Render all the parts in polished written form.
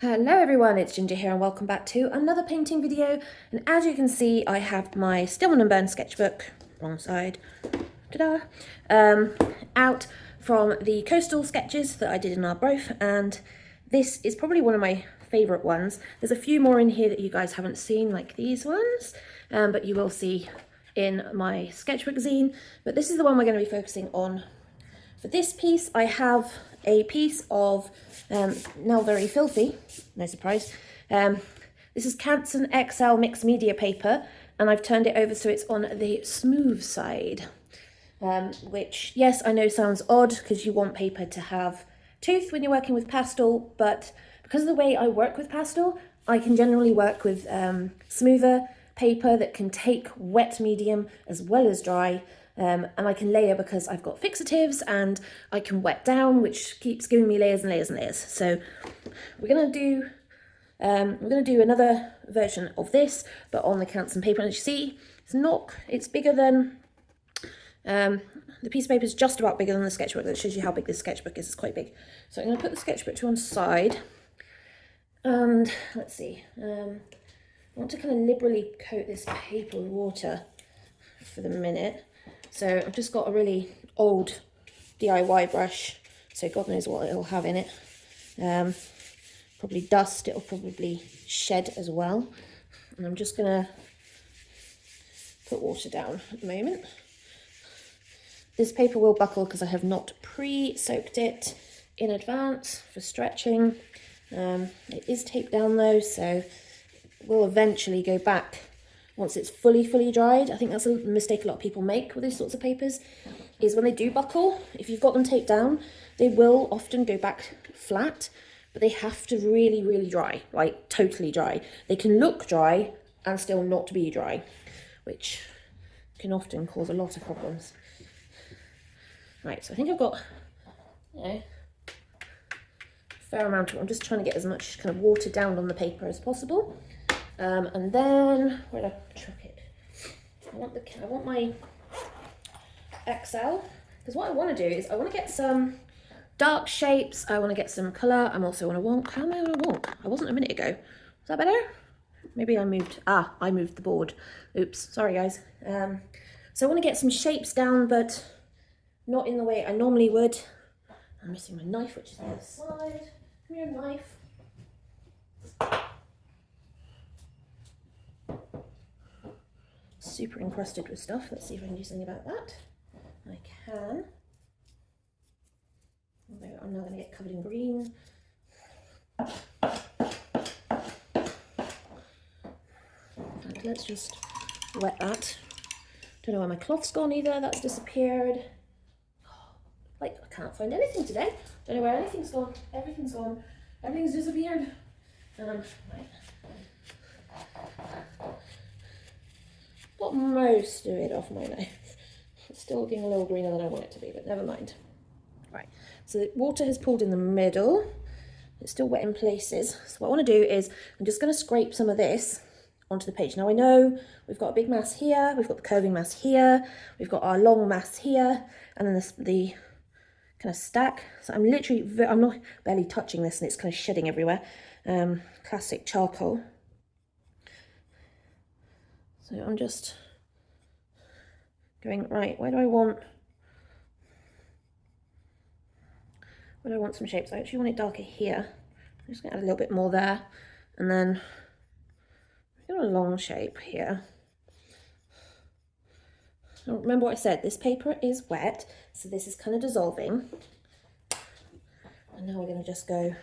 Hello everyone, it's Ginger here and welcome back to another painting video. And as you can see, I have my Stillman and Burn sketchbook, wrong side, ta-da, out from the coastal sketches that I did in Arbroath, and this is probably one of my favourite ones. There's a few more in here that you guys haven't seen, like these ones, but you will see in my sketchbook zine. But this is the one we're going to be focusing on. For this piece, I have a piece of, now very filthy, no surprise, this is Canson XL mixed media paper, and I've turned it over so it's on the smooth side, which, yes, I know sounds odd because you want paper to have tooth when you're working with pastel, but because of the way I work with pastel, I can generally work with smoother paper that can take wet medium as well as dry. And I can layer because I've got fixatives, and I can wet down, which keeps giving me layers and layers and layers. So we're gonna do another version of this, but on the Canson paper. And as you see, it's bigger than the piece of paper is just about bigger than the sketchbook. That shows you how big this sketchbook is. It's quite big. So I'm gonna put the sketchbook to one side, and let's see. I want to kind of liberally coat this paper with water for the minute. So I've just got a really old DIY brush, so God knows what it'll have in it. Probably dust, it'll probably shed as well. And I'm just gonna put water down at the moment. This paper will buckle because I have not pre-soaked it in advance for stretching. It is taped down though, so we'll eventually go back once it's fully dried. I think that's a mistake a lot of people make with these sorts of papers, is when they do buckle, if you've got them taped down, they will often go back flat, but they have to really dry, like totally dry. They can look dry and still not be dry, which can often cause a lot of problems. Right, so I think I've got, a fair amount of, I'm just trying to get as much kind of water down on the paper as possible. And then, where did I chuck it? I want my XL, because what I want to do is I want to get some dark shapes. I want to get some colour. I'm also on a wonk. How am I on a wonk? I wasn't a minute ago. Is that better? Maybe I moved the board. Oops, sorry guys. So I want to get some shapes down, but not in the way I normally would. I'm missing my knife, which is on the other side. Come here, knife. Super encrusted with stuff. Let's see if I can do something about that. I can. Although I'm now going to get covered in green. And let's just wet that. Don't know where my cloth's gone either. That's disappeared. Like, I can't find anything today. Don't know where anything's gone. Everything's gone. Everything's disappeared. Right. Got most of it off my knife. It's still looking a little greener than I want it to be, but never mind. Right, so the water has pooled in the middle. It's still wet in places. So what I want to do is I'm just going to scrape some of this onto the page. Now I know we've got a big mass here, we've got the curving mass here, we've got our long mass here, and then the kind of stack. So I'm literally, I'm not barely touching this and it's kind of shedding everywhere. Classic charcoal. So I'm just going, right, where do I want some shapes? I actually want it darker here. I'm just going to add a little bit more there. And then I've got a long shape here. Now, remember what I said, this paper is wet, so this is kind of dissolving. And now we're going to just go,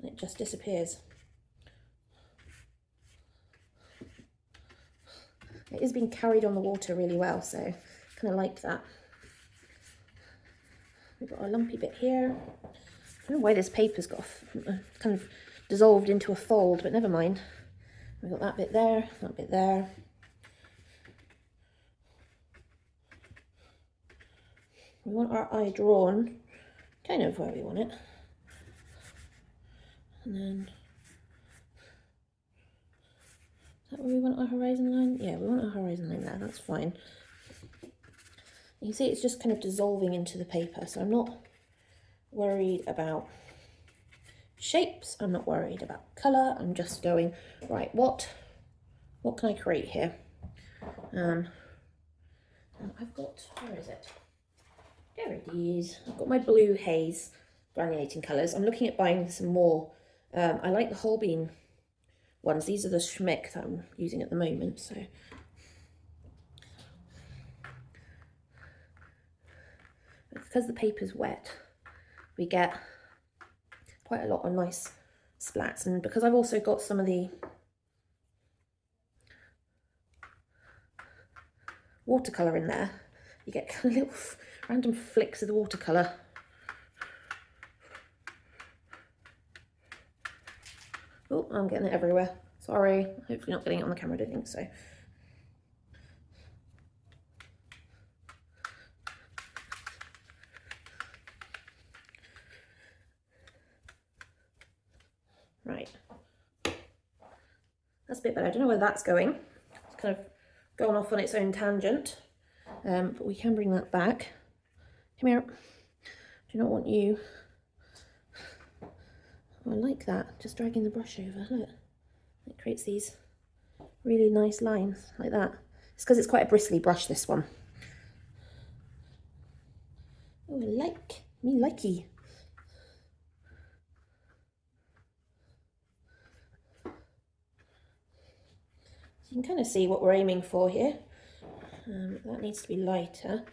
and it just disappears. It is being carried on the water really well, so kind of like that. We've got a lumpy bit here. I don't know why this paper's got kind of dissolved into a fold, but never mind. We've got that bit there, that bit there. We want our eye drawn kind of where we want it. And then, is that where we want our horizon line? Yeah, we want our horizon line there, that's fine. You can see it's just kind of dissolving into the paper, so I'm not worried about shapes. I'm not worried about colour. I'm just going, right, what can I create here? And I've got, where is it? There it is. I've got my blue haze granulating colours. I'm looking at buying some more. I like the Holbein ones. These are the Schmick that I'm using at the moment. So because the paper's wet, we get quite a lot of nice splats. And because I've also got some of the watercolour in there, you get kind of little random flicks of the watercolour. Oh, I'm getting it everywhere. Sorry, hopefully not getting it on the camera, I don't think so. Right. That's a bit better. I don't know where that's going. It's kind of gone off on its own tangent. But we can bring that back. Come here. Do not want you. Oh, I like that. Just dragging the brush over. Look. It creates these really nice lines like that. It's because it's quite a bristly brush, this one. Oh, me likey. So you can kind of see what we're aiming for here. That needs to be lighter.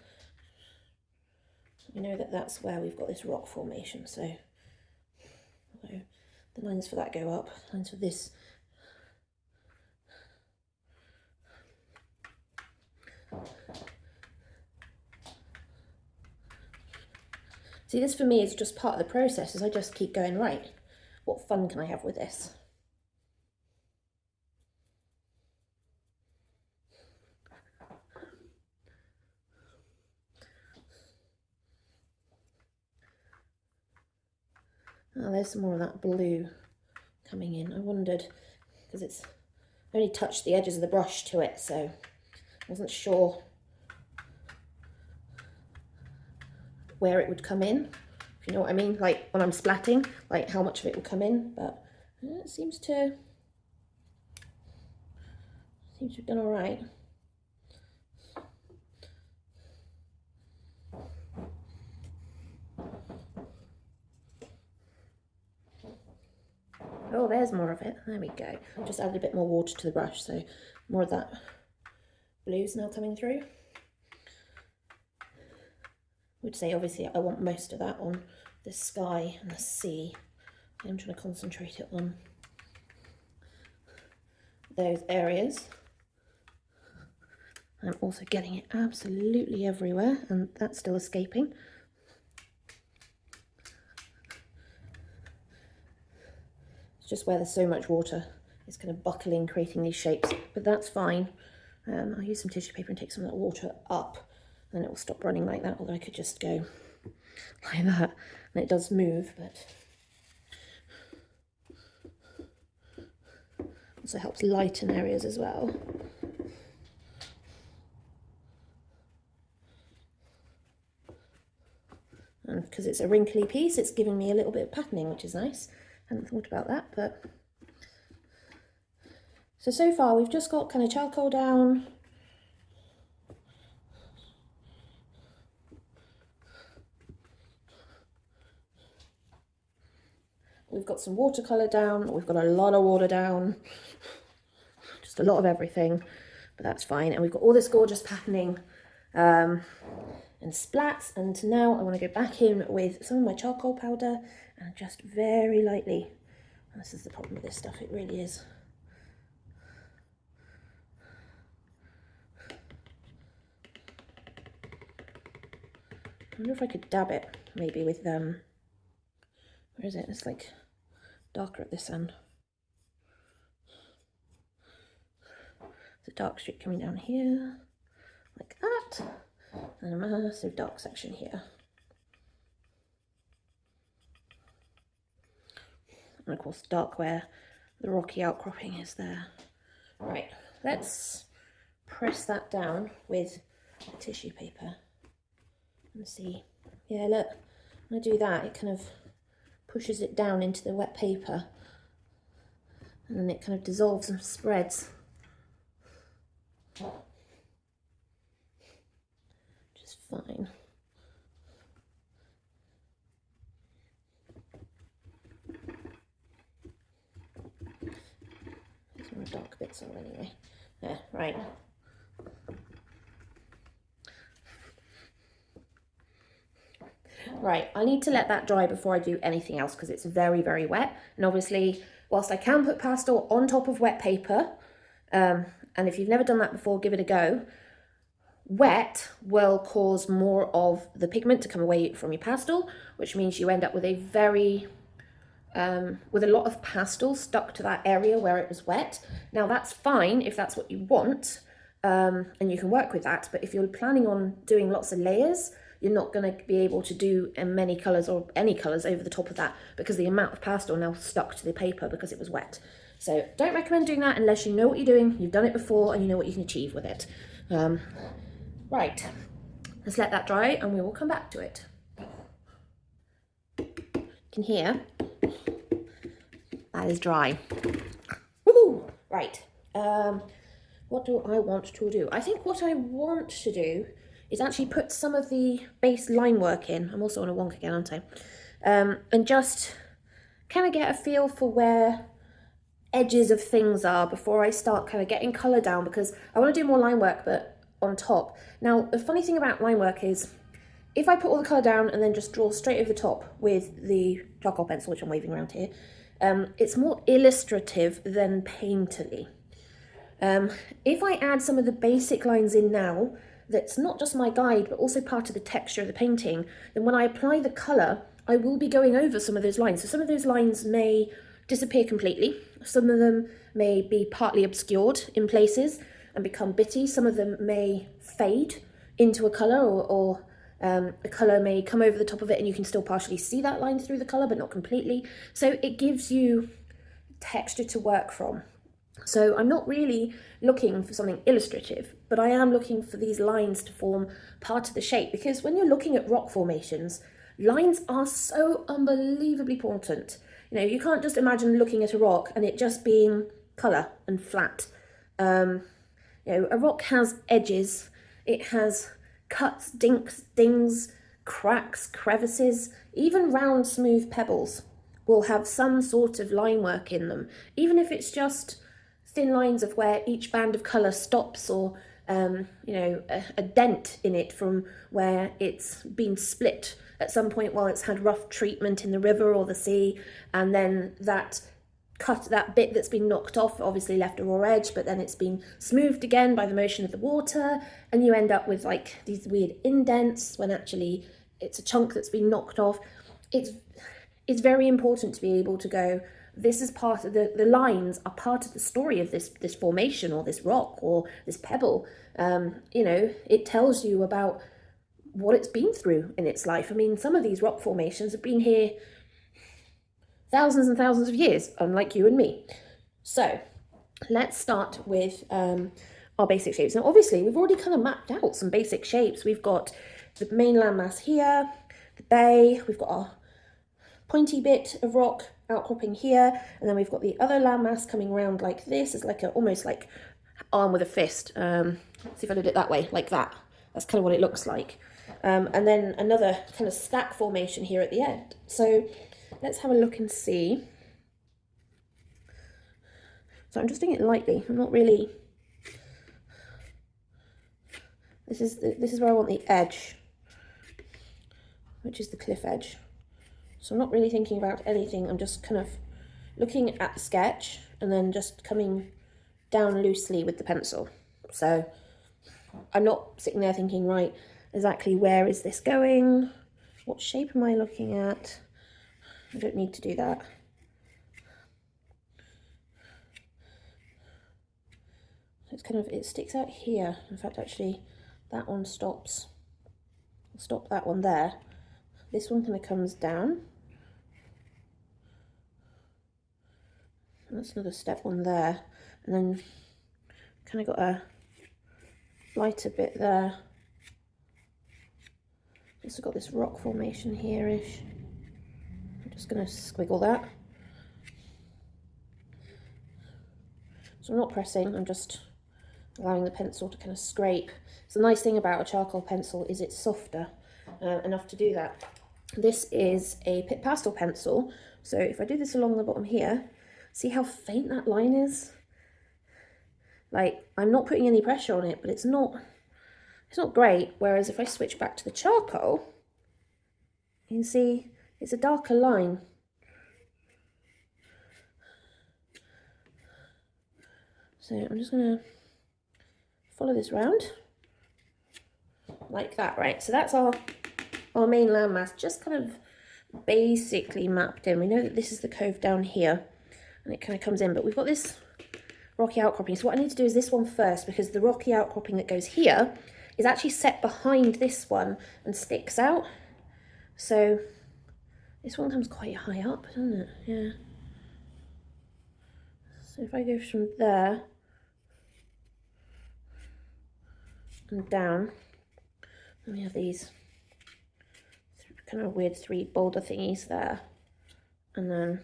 We know that that's where we've got this rock formation, so the lines for that go up, lines for this. See, this for me is just part of the process, as I just keep going, right, what fun can I have with this? Oh, there's some more of that blue coming in. I wondered, because it's only touched the edges of the brush to it, so I wasn't sure where it would come in, if you know what I mean, like when I'm splatting, like how much of it will come in, but it seems to have done all right. Oh, there's more of it. There we go. Just added a bit more water to the brush, so more of that blue's now coming through. I would say, obviously, I want most of that on the sky and the sea. I'm trying to concentrate it on those areas. I'm also getting it absolutely everywhere, and that's still escaping. Just where there's so much water, it's kind of buckling, creating these shapes, but that's fine. I'll use some tissue paper and take some of that water up, and it will stop running like that, although I could just go like that, and it does move, but also helps lighten areas as well. And because it's a wrinkly piece, it's giving me a little bit of patterning, which is nice. I hadn't thought about that, but so far we've just got kind of charcoal down, we've got some watercolour down, we've got a lot of water down, just a lot of everything, but that's fine. And we've got all this gorgeous patterning and splats, and now I want to go back in with some of my charcoal powder and just very lightly, and this is the problem with this stuff, it really is. I wonder if I could dab it maybe with where is it? It's like darker at this end. There's a dark streak coming down here, like that, and a massive dark section here. And of course dark where the rocky outcropping is there. Right, let's press that down with tissue paper and see. Yeah, look, when I do that, it kind of pushes it down into the wet paper, and then it kind of dissolves and spreads. Just fine. There's more dark bits on anyway. Yeah, right. Right, I need to let that dry before I do anything else because it's very, very wet. And obviously, whilst I can put pastel on top of wet paper, and if you've never done that before, give it a go, wet will cause more of the pigment to come away from your pastel, which means you end up with a very, with a lot of pastel stuck to that area where it was wet. Now that's fine if that's what you want, and you can work with that, but if you're planning on doing lots of layers, you're not going to be able to do many colours or any colours over the top of that because the amount of pastel now stuck to the paper because it was wet. So don't recommend doing that unless you know what you're doing, you've done it before and you know what you can achieve with it. Right, let's let that dry and we will come back to it. You can hear that is dry. Woohoo! Right, what do I want to do? I think what I want to do is actually put some of the base line work in. I'm also on a wonk again, aren't I? And just kind of get a feel for where edges of things are before I start kind of getting colour down, because I want to do more line work, but on top. Now, the funny thing about line work is if I put all the colour down and then just draw straight over the top with the charcoal pencil, which I'm waving around here, it's more illustrative than painterly. If I add some of the basic lines in now, that's not just my guide, but also part of the texture of the painting, then when I apply the colour, I will be going over some of those lines. So some of those lines may disappear completely. Some of them may be partly obscured in places and become bitty. Some of them may fade into a colour, or a colour may come over the top of it and you can still partially see that line through the colour, but not completely. So it gives you texture to work from. So I'm not really looking for something illustrative, but I am looking for these lines to form part of the shape, because when you're looking at rock formations, lines are so unbelievably important. You know, you can't just imagine looking at a rock and it just being colour and flat. You know, a rock has edges, it has cuts, dinks, dings, cracks, crevices, even round smooth pebbles will have some sort of line work in them, even if it's just thin lines of where each band of colour stops, or you know, a dent in it from where it's been split at some point while it's had rough treatment in the river or the sea, and then that bit that's been knocked off obviously left a raw edge, but then it's been smoothed again by the motion of the water, and you end up with like these weird indents when actually it's a chunk that's been knocked off. It's very important to be able to go, this is part of the lines are part of the story of this formation or this rock or this pebble. You know, it tells you about what it's been through in its life. I mean, some of these rock formations have been here thousands and thousands of years, unlike you and me. So let's start with our basic shapes. Now, obviously, we've already kind of mapped out some basic shapes. We've got the main landmass here, the bay, we've got our pointy bit of rock outcropping here, and then we've got the other landmass coming around like this. It's like almost like arm with a fist. See if I did it that way, like that. That's kind of what it looks like. And then another kind of stack formation here at the end. So let's have a look and see. So I'm just doing it lightly. I'm not really. This is where I want the edge, which is the cliff edge. So I'm not really thinking about anything. I'm just kind of looking at the sketch and then just coming down loosely with the pencil. So I'm not sitting there thinking, right, exactly where is this going? What shape am I looking at? I don't need to do that. It's kind of, it sticks out here. In fact, actually, that one stops. I'll stop that one there. This one kind of comes down. And that's another step one there. And then kind of got a lighter bit there. guess we've got this rock formation here-ish. I'm just going to squiggle that. So I'm not pressing, I'm just allowing the pencil to kind of scrape. So the nice thing about a charcoal pencil is it's softer enough to do that. This is a pastel pencil, so if I do this along the bottom here, see how faint that line is? Like, I'm not putting any pressure on it, but it's not great. Whereas if I switch back to the charcoal, you can see it's a darker line. So I'm just going to follow this round like that, right? So that's our main landmass, just kind of basically mapped in. We know that this is the cove down here, and it kind of comes in, but we've got this rocky outcropping. So what I need to do is this one first, because the rocky outcropping that goes here is actually set behind this one and sticks out. So this one comes quite high up, doesn't it? Yeah. So if I go from there and down, and we have these kind of weird 3 boulder thingies there, and then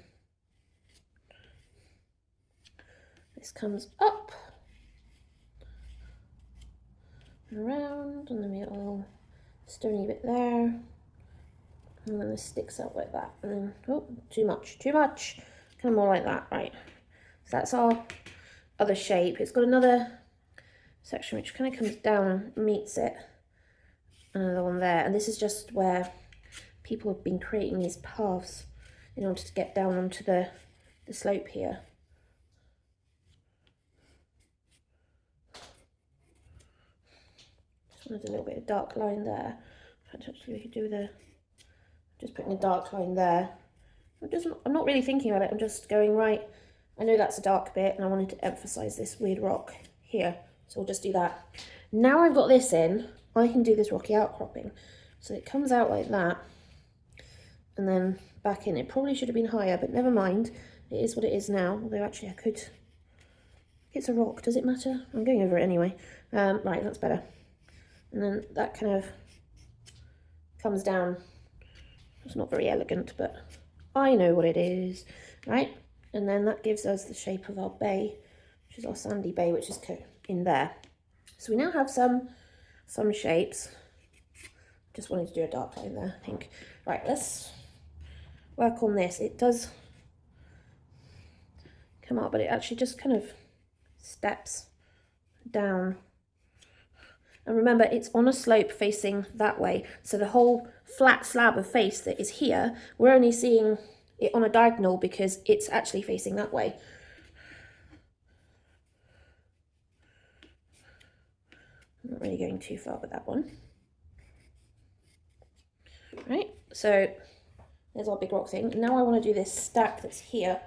this comes up and around, and then we get a little stony bit there, and then this sticks out like that, and then, oh, too much, kind of more like that, right? So that's our other shape. It's got another section which kind of comes down and meets it, another one there, and this is just where people have been creating these paths in order to get down onto the slope here. Just wanted a little bit of dark line there. Actually, we could do just putting a dark line there. I'm not really thinking about it. I'm just going, right, I know that's a dark bit, and I wanted to emphasize this weird rock here. So we'll just do that. Now I've got this in, I can do this rocky outcropping. So it comes out like that, and then back in. It probably should have been higher, but never mind. It is what it is now. Although actually I could, it's a rock, does it matter? I'm going over it anyway. Right, that's better. And then that kind of comes down. It's not very elegant, but I know what it is, right? And then that gives us the shape of our bay, which is our sandy bay, which is in there. So we now have some shapes. Just wanted to do a dark line there, I think. Right, let's work on this. It does come up, but it actually just kind of steps down. And remember, it's on a slope facing that way. So the whole flat slab of face that is here, we're only seeing it on a diagonal because it's actually facing that way. I'm not really going too far with that one. Right, so there's our big rock thing. Now I want to do this stack that's here.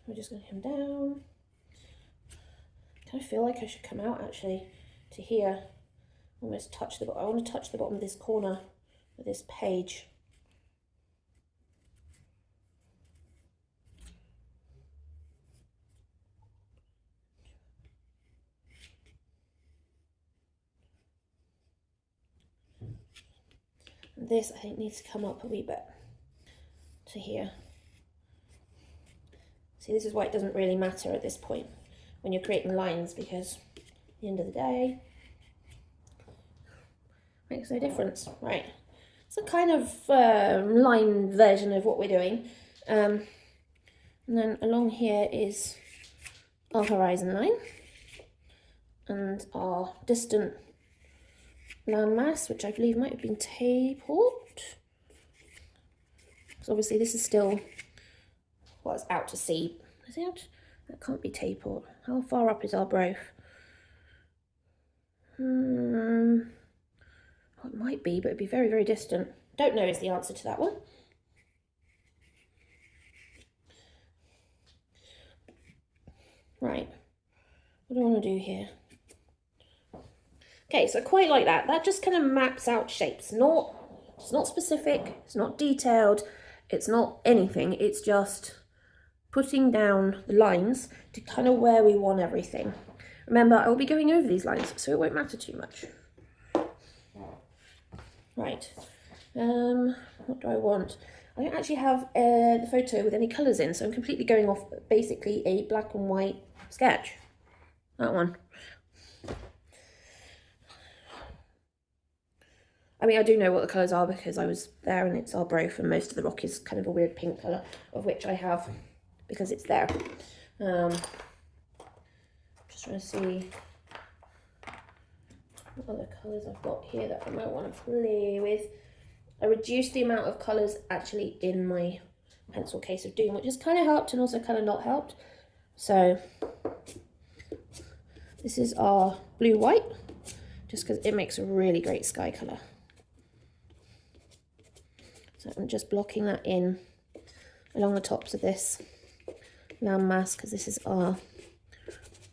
We're just going to come down. I kind of feel like I should come out actually to here. Almost touch the bottom. I want to touch the bottom of this corner of this page. This, I think, needs to come up a wee bit to here. See, this is why it doesn't really matter at this point when you're creating lines, because at the end of the day, makes no difference. Right, it's a kind of line version of what we're doing. And then along here is our horizon line and our distant landmass, which I believe might have been Tayport. So obviously this is still, well, it's out to sea. Is it out? That can't be Tayport. How far up is Arbroath? Well, it might be, but it'd be very, very distant. Don't know is the answer to that one. Right, what do I want to do here? Okay, so I quite like that. That just kind of maps out shapes. It's not specific, it's not detailed, it's not anything. It's just putting down the lines to kind of where we want everything. Remember, I will be going over these lines, so it won't matter too much. Right, what do I want? I don't actually have the photo with any colours in, so I'm completely going off basically a black and white sketch. That one. I mean, I do know what the colours are because I was there and it's Arbroath, and most of the rock is kind of a weird pink colour, of which I have because it's there. Just trying to see what other colours I've got here that I might want to play with. I reduced the amount of colours actually in my pencil case of doom, which has kind of helped and also kind of not helped. So this is our blue white, just because it makes a really great sky colour. So I'm just blocking that in along the tops of this landmass, because this is our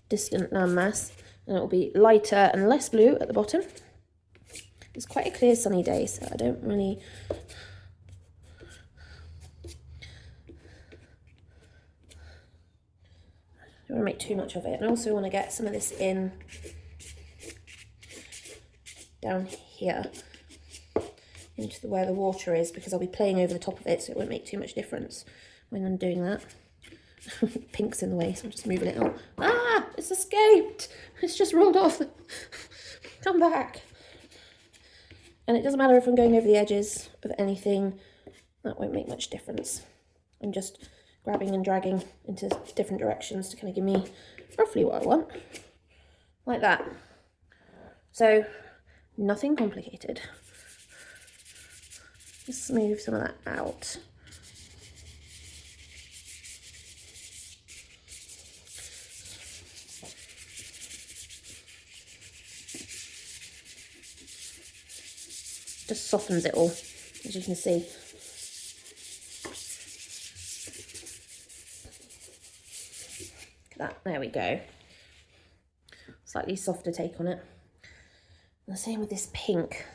distant landmass, and it will be lighter and less blue at the bottom. It's quite a clear sunny day, so I don't really want to make too much of it. And I also want to get some of this in down here into where the water is, because I'll be playing over the top of it, so it won't make too much difference when I'm doing that. Pink's in the way, so I'm just moving it out. Ah, it's escaped. It's just rolled off. Come back. And it doesn't matter if I'm going over the edges of anything, that won't make much difference. I'm just grabbing and dragging into different directions to kind of give me roughly what I want, like that. So nothing complicated. Just smooth some of that out. Just softens it all, as you can see. Look at that, there we go. Slightly softer take on it. And the same with this pink.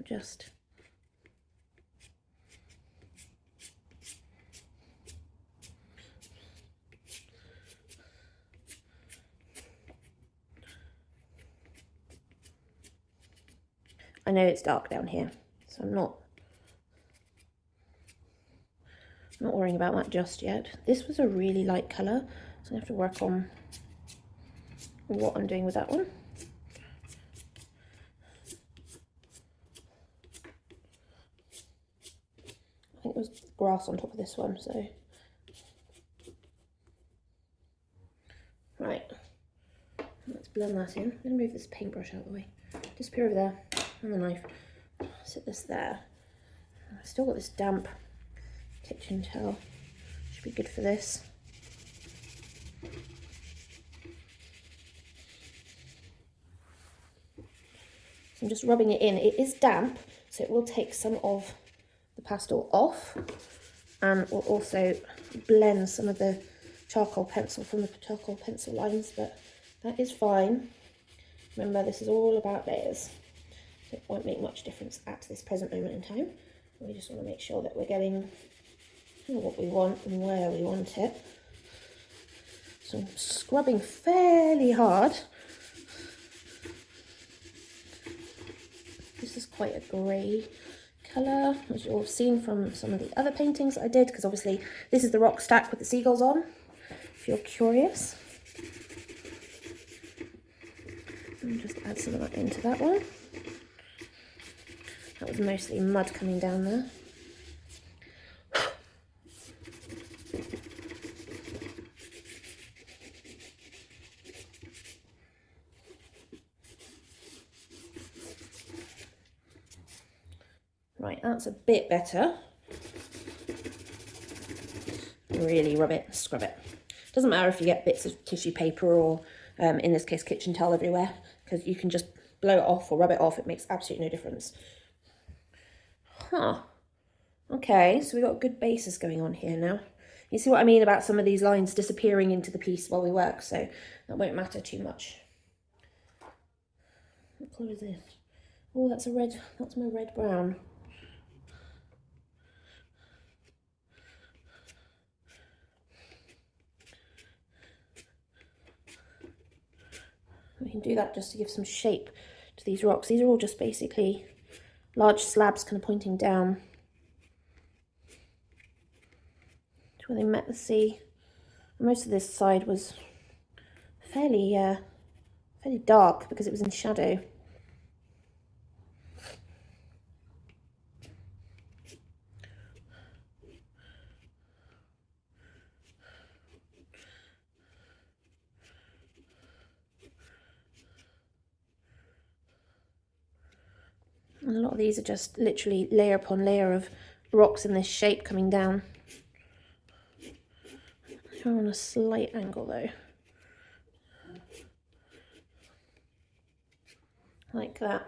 Just I know it's dark down here, so I'm not worrying about that just yet. This was a really light colour, so I have to work on what I'm doing with that one. I think it was grass on top of this one, so. Right, let's blend that in. I'm going to move this paintbrush out of the way. Disappear over there, and the knife. Sit this there. I've still got this damp kitchen towel. Should be good for this. So I'm just rubbing it in. It is damp, so it will take some of the pastel off, and will also blend some of the charcoal pencil from the charcoal pencil lines, but that is fine. Remember, this is all about layers, so it won't make much difference at this present moment in time. We just want to make sure that we're getting what we want and where we want it. So I'm scrubbing fairly hard. This is quite a grey colour, as you'll have seen from some of the other paintings I did, because obviously this is the rock stack with the seagulls on, if you're curious. And just add some of that into that one. That was mostly mud coming down there. Right, that's a bit better. Really rub it, scrub it. Doesn't matter if you get bits of tissue paper or, in this case, kitchen towel everywhere, because you can just blow it off or rub it off. It makes absolutely no difference. Huh. Okay, so we've got a good basis going on here now. You see what I mean about some of these lines disappearing into the piece while we work, so that won't matter too much. What colour is this? Oh, that's a red, that's my red brown. We can do that just to give some shape to these rocks. These are all just basically large slabs kind of pointing down to where they met the sea. Most of this side was fairly dark because it was in shadow. And a lot of these are just literally layer upon layer of rocks in this shape coming down. They're on a slight angle though. Like that.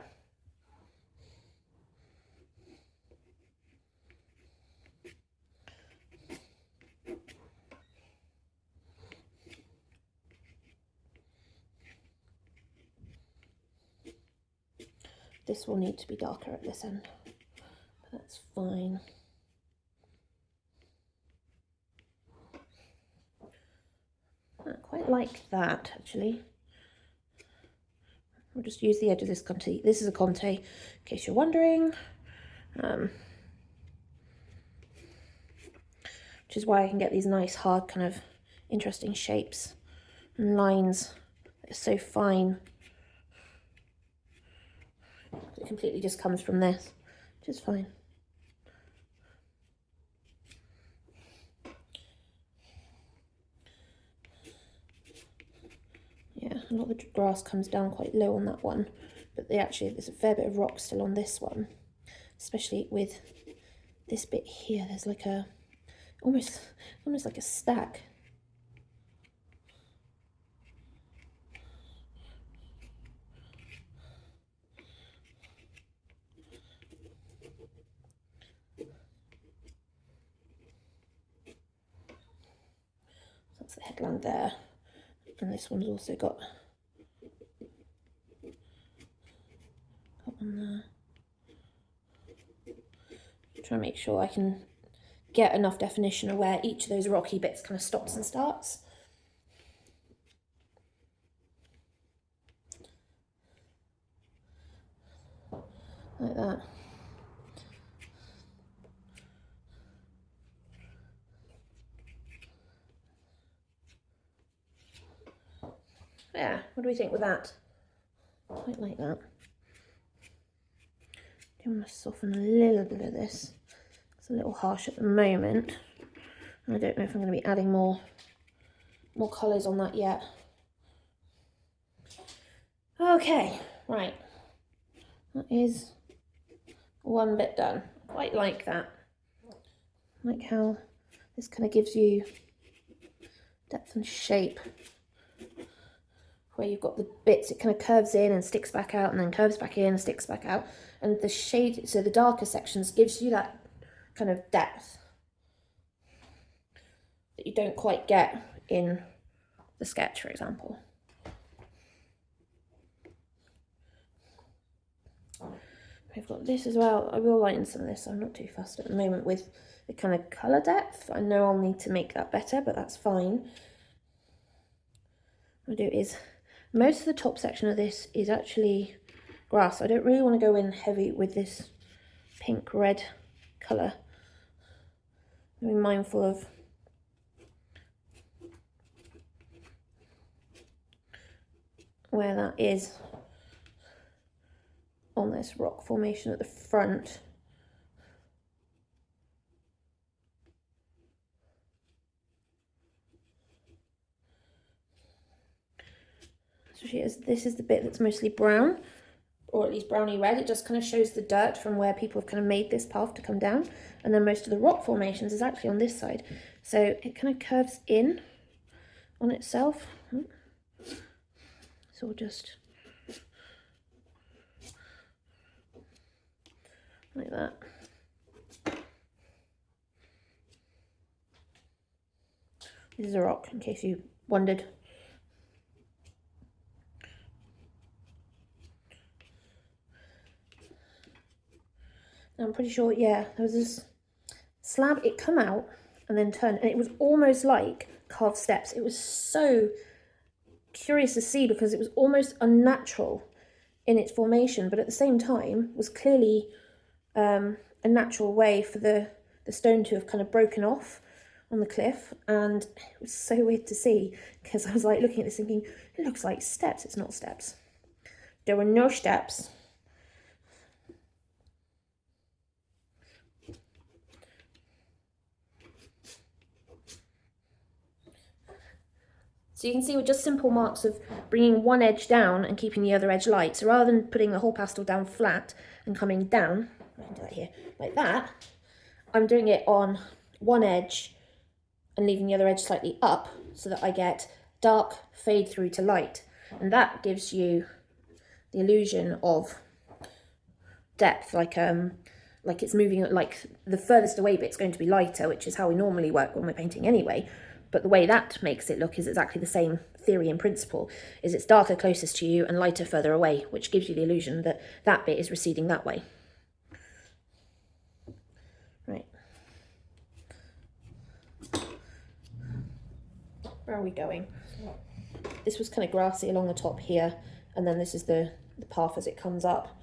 This will need to be darker at this end, but that's fine. I quite like that actually. We'll just use the edge of this conte. This is a conte, in case you're wondering. Which is why I can get these nice, hard, kind of interesting shapes and lines that are so fine. It completely just comes from this, which is fine. Yeah, a lot of the grass comes down quite low on that one, but there's a fair bit of rock still on this one, especially with this bit here. There's like a almost like a stack. That's the headland there, and this one's also got one there. Try and make sure I can get enough definition of where each of those rocky bits kind of stops and starts. Like that. Yeah, what do we think with that? Quite like that. I'm going to soften a little bit of this. It's a little harsh at the moment. I don't know if I'm going to be adding more colours on that yet. Okay, right. That is one bit done. Quite like that. Like how this kind of gives you depth and shape. Where you've got the bits, it kind of curves in and sticks back out, and then curves back in and sticks back out. And the shade, so the darker sections, gives you that kind of depth that you don't quite get in the sketch, for example. We've got this as well. I will lighten some of this. I'm not too fussed at the moment with the kind of colour depth. I know I'll need to make that better, but that's fine. What I'll do is, most of the top section of this is actually grass. I don't really want to go in heavy with this pink red colour. Be mindful of where that is on this rock formation at the front. Especially as this is the bit that's mostly brown, or at least browny red. It just kind of shows the dirt from where people have kind of made this path to come down. And then most of the rock formations is actually on this side. So it kind of curves in on itself. So we'll just like that. This is a rock, in case you wondered. I'm pretty sure, yeah, there was this slab, it come out and then turned, and it was almost like carved steps. It was so curious to see because it was almost unnatural in its formation, but at the same time was clearly a natural way for the stone to have kind of broken off on the cliff. And it was so weird to see, because I was like looking at this thinking, it looks like steps. It's not steps. There were no steps. So you can see with just simple marks of bringing one edge down and keeping the other edge light. So rather than putting the whole pastel down flat and coming down, I can do that here, like that, I'm doing it on one edge and leaving the other edge slightly up so that I get dark fade through to light. And that gives you the illusion of depth, like it's moving, like the furthest away bit's going to be lighter, which is how we normally work when we're painting anyway. But the way that makes it look is exactly the same theory and principle, is it's darker closest to you and lighter further away, which gives you the illusion that that bit is receding that way. Right. Where are we going? This was kind of grassy along the top here, and then this is the path as it comes up.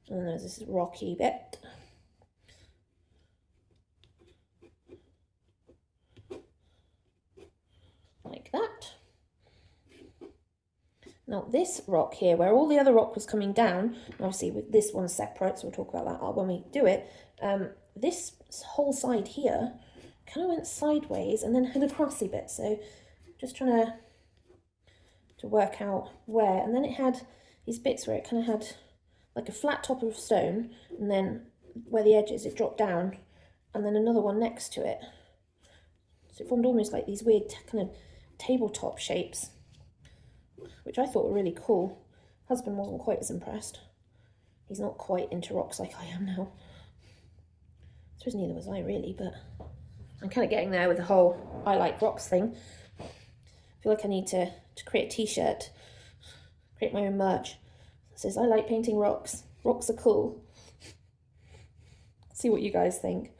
And then there's this rocky bit. Like that. Now this rock here, where all the other rock was coming down, obviously with this one separate, so we'll talk about that when we do it, this whole side here kind of went sideways and then had a grassy bit, so just trying to work out where. And then it had these bits where it kind of had like a flat top of stone, and then where the edge is it dropped down, and then another one next to it, so it formed almost like these weird kind of tabletop shapes, which I thought were really cool. Husband wasn't quite as impressed. He's not quite into rocks like I am now. I suppose neither was I really, but I'm kind of getting there with the whole I like rocks thing. I feel like I need to create a t-shirt, create my own merch that says I like painting rocks. Rocks are cool. See what you guys think.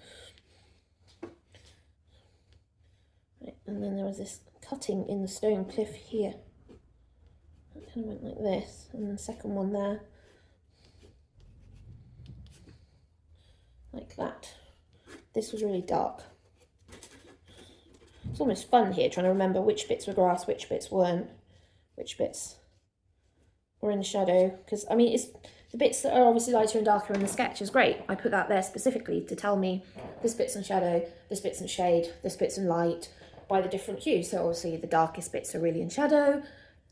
Right, and then there was this cutting in the stone cliff here. It kind of went like this, and then the second one there. Like that. This was really dark. It's almost fun here trying to remember which bits were grass, which bits weren't, which bits were in shadow. Because, I mean, it's the bits that are obviously lighter and darker in the sketch is great. I put that there specifically to tell me this bit's in shadow, this bit's in shade, this bit's in light, by the different hues. So obviously the darkest bits are really in shadow,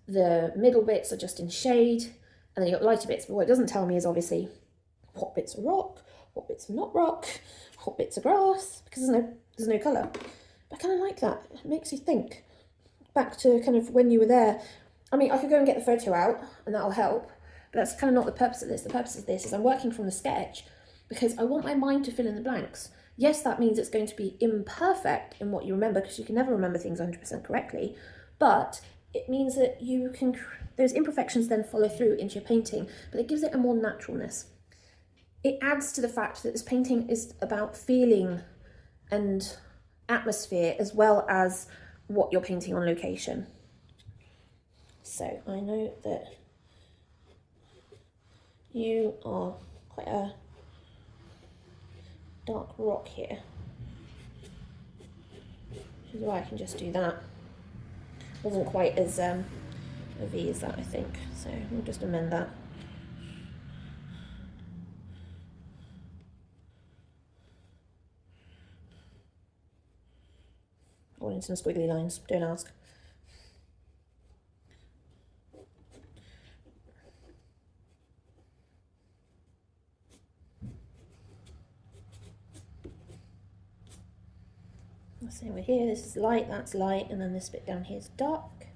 the middle bits are just in shade, and then you've got lighter bits. But what it doesn't tell me is obviously what bits are rock, what bits are not rock, what bits are grass, because there's no colour. I kind of like that. It makes you think back to kind of when you were there. I mean, I could go and get the photo out and that'll help, but that's kind of not the purpose of this. The purpose of this is I'm working from the sketch because I want my mind to fill in the blanks. Yes, that means it's going to be imperfect in what you remember, because you can never remember things 100% correctly, but it means that you can, those imperfections then follow through into your painting, but it gives it a more naturalness. It adds to the fact that this painting is about feeling and atmosphere as well as what you're painting on location. So I know that you are quite a dark rock here, which is why I can just do that. Wasn't quite as a V as that, I think, so we'll just amend that. I wanted some squiggly lines, don't ask. Same over here, this is light, that's light, and then this bit down here is dark.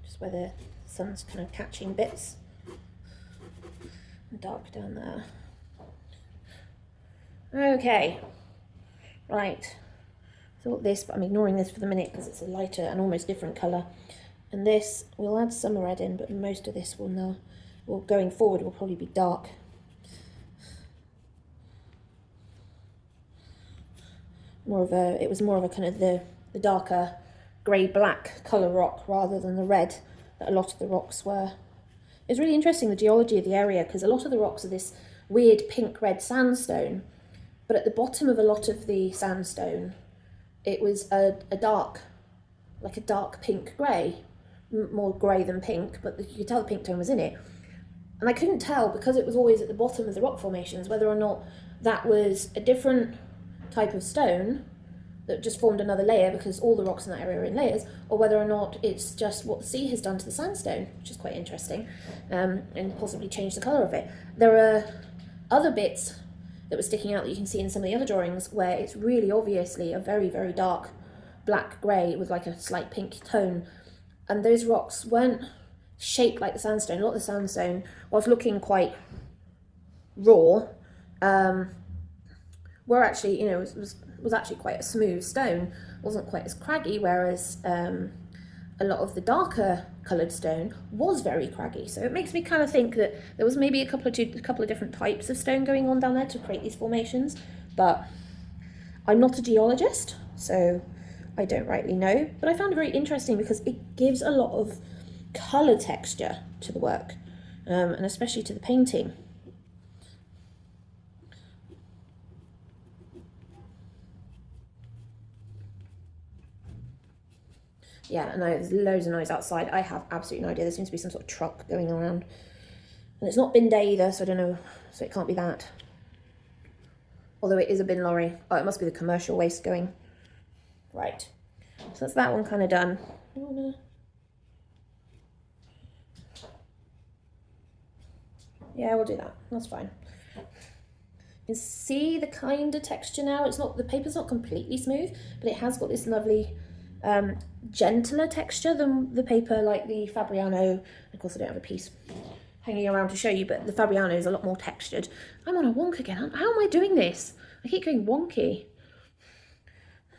Just where the sun's kind of catching bits. And dark down there. Okay, right. Thought this, but I'm ignoring this for the minute because it's a lighter and almost different colour. And this, we'll add some red in, but most of this will now, well, going forward will probably be dark. It was more of a kind of the darker grey-black colour rock rather than the red that a lot of the rocks were. It's really interesting, the geology of the area, because a lot of the rocks are this weird pink-red sandstone, but at the bottom of a lot of the sandstone, it was a dark, like a dark pink grey, more grey than pink, but you could tell the pink tone was in it. And I couldn't tell, because it was always at the bottom of the rock formations, whether or not that was a different type of stone that just formed another layer, because all the rocks in that area are in layers, or whether or not it's just what the sea has done to the sandstone, which is quite interesting, and possibly changed the colour of it. There are other bits that were sticking out that you can see in some of the other drawings where it's really obviously a very, very dark black grey with like a slight pink tone, and those rocks weren't shaped like the sandstone. A lot of the sandstone was looking quite raw, were actually, you know, was actually quite a smooth stone, wasn't quite as craggy, whereas a lot of the darker coloured stone was very craggy. So it makes me kind of think that there was maybe a couple of different types of stone going on down there to create these formations, but I'm not a geologist, so I don't rightly know. But I found it very interesting because it gives a lot of colour texture to the work, and especially to the painting. Yeah, and there's loads of noise outside. I have absolutely no idea. There seems to be some sort of truck going around. And it's not bin day either, so I don't know. So it can't be that. Although it is a bin lorry. Oh, it must be the commercial waste going. Right. So that's that one kind of done. Yeah, we'll do that. That's fine. You can see the kind of texture now. It's not, the paper's not completely smooth, but it has got this lovely gentler texture than the paper like the Fabriano. Of course I don't have a piece hanging around to show you, but the Fabriano is a lot more textured. I'm on a wonk again. How am I doing this? I keep going wonky.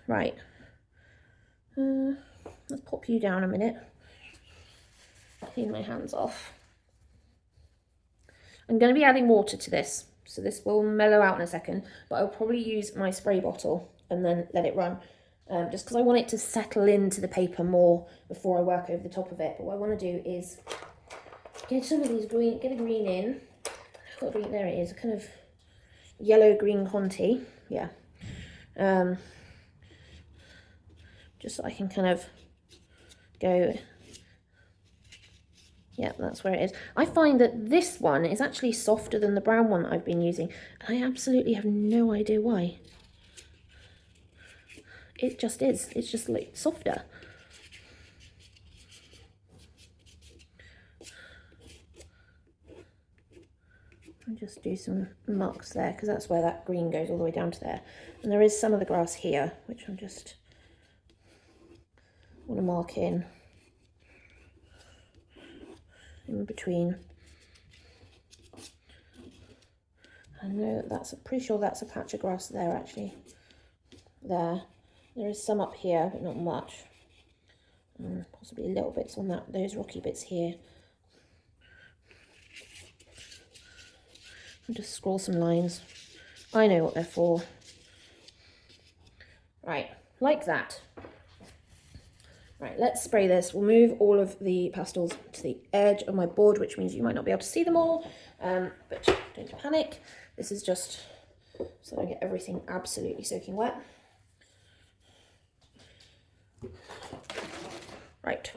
Right. Let's pop you down a minute. Clean my hands off. I'm going to be adding water to this, so this will mellow out in a second, but I'll probably use my spray bottle and then let it run. Just because I want it to settle into the paper more before I work over the top of it. But what I want to do is get some of these green, get a green in. I've got green, there it is, a kind of yellow-green Conti, yeah. Just so I can kind of go, yeah, that's where it is. I find that this one is actually softer than the brown one that I've been using, and I absolutely have no idea why. It just is. It's just like softer. I'll just do some marks there because that's where that green goes all the way down to there. And there is some of the grass here, which I'm just want to mark in between. I know that's, pretty sure that's a patch of grass there actually. There is some up here, but not much. Possibly little bits on that, those rocky bits here. I'll just scroll some lines. I know what they're for. Right, like that. Right, let's spray this. We'll move all of the pastels to the edge of my board, which means you might not be able to see them all, but don't panic. This is just so I get everything absolutely soaking wet. Right.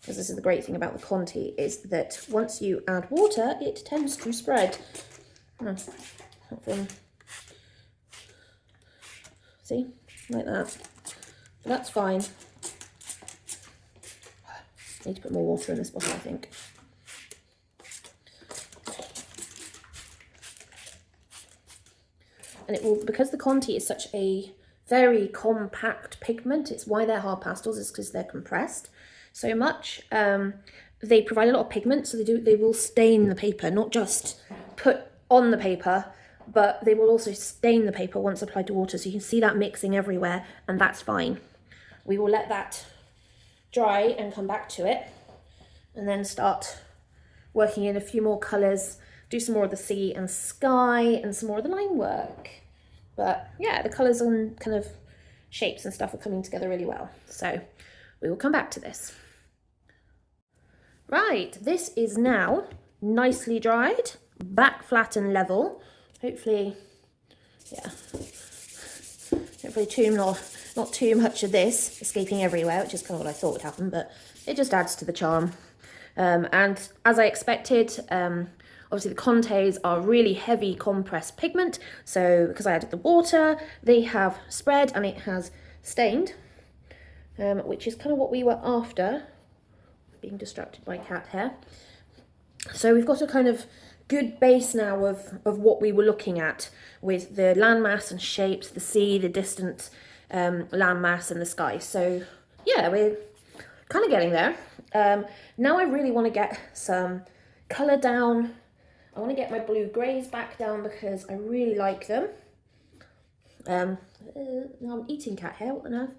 Because this is the great thing about the Conti, is that once you add water, it tends to spread. See, like that. So that's fine. I need to put more water in this bottle, I think. And it will, because the Conti is such a very compact pigment, it's why they're hard pastels, is because they're compressed so much. They provide a lot of pigment, so they will stain the paper, not just put on the paper, but they will also stain the paper once applied to water. So you can see that mixing everywhere, and that's fine. We will let that dry and come back to it, and then start working in a few more colours, do some more of the sea and sky and some more of the line work. But yeah, the colours and kind of shapes and stuff are coming together really well. So we will come back to this. Right, this is now nicely dried, back flat and level. Hopefully, yeah, hopefully not too much of this escaping everywhere, which is kind of what I thought would happen, but it just adds to the charm. And as I expected, obviously the Contes are really heavy compressed pigment, so because I added the water, they have spread and it has stained, which is kind of what we were after. Being distracted by cat hair. So we've got a kind of good base now of what we were looking at with the landmass and shapes, the sea, the distant landmass and the sky. So yeah, we're kind of getting there. Now I really want to get some colour down. I want to get my blue greys back down because I really like them. Now I'm eating cat hair, what on earth?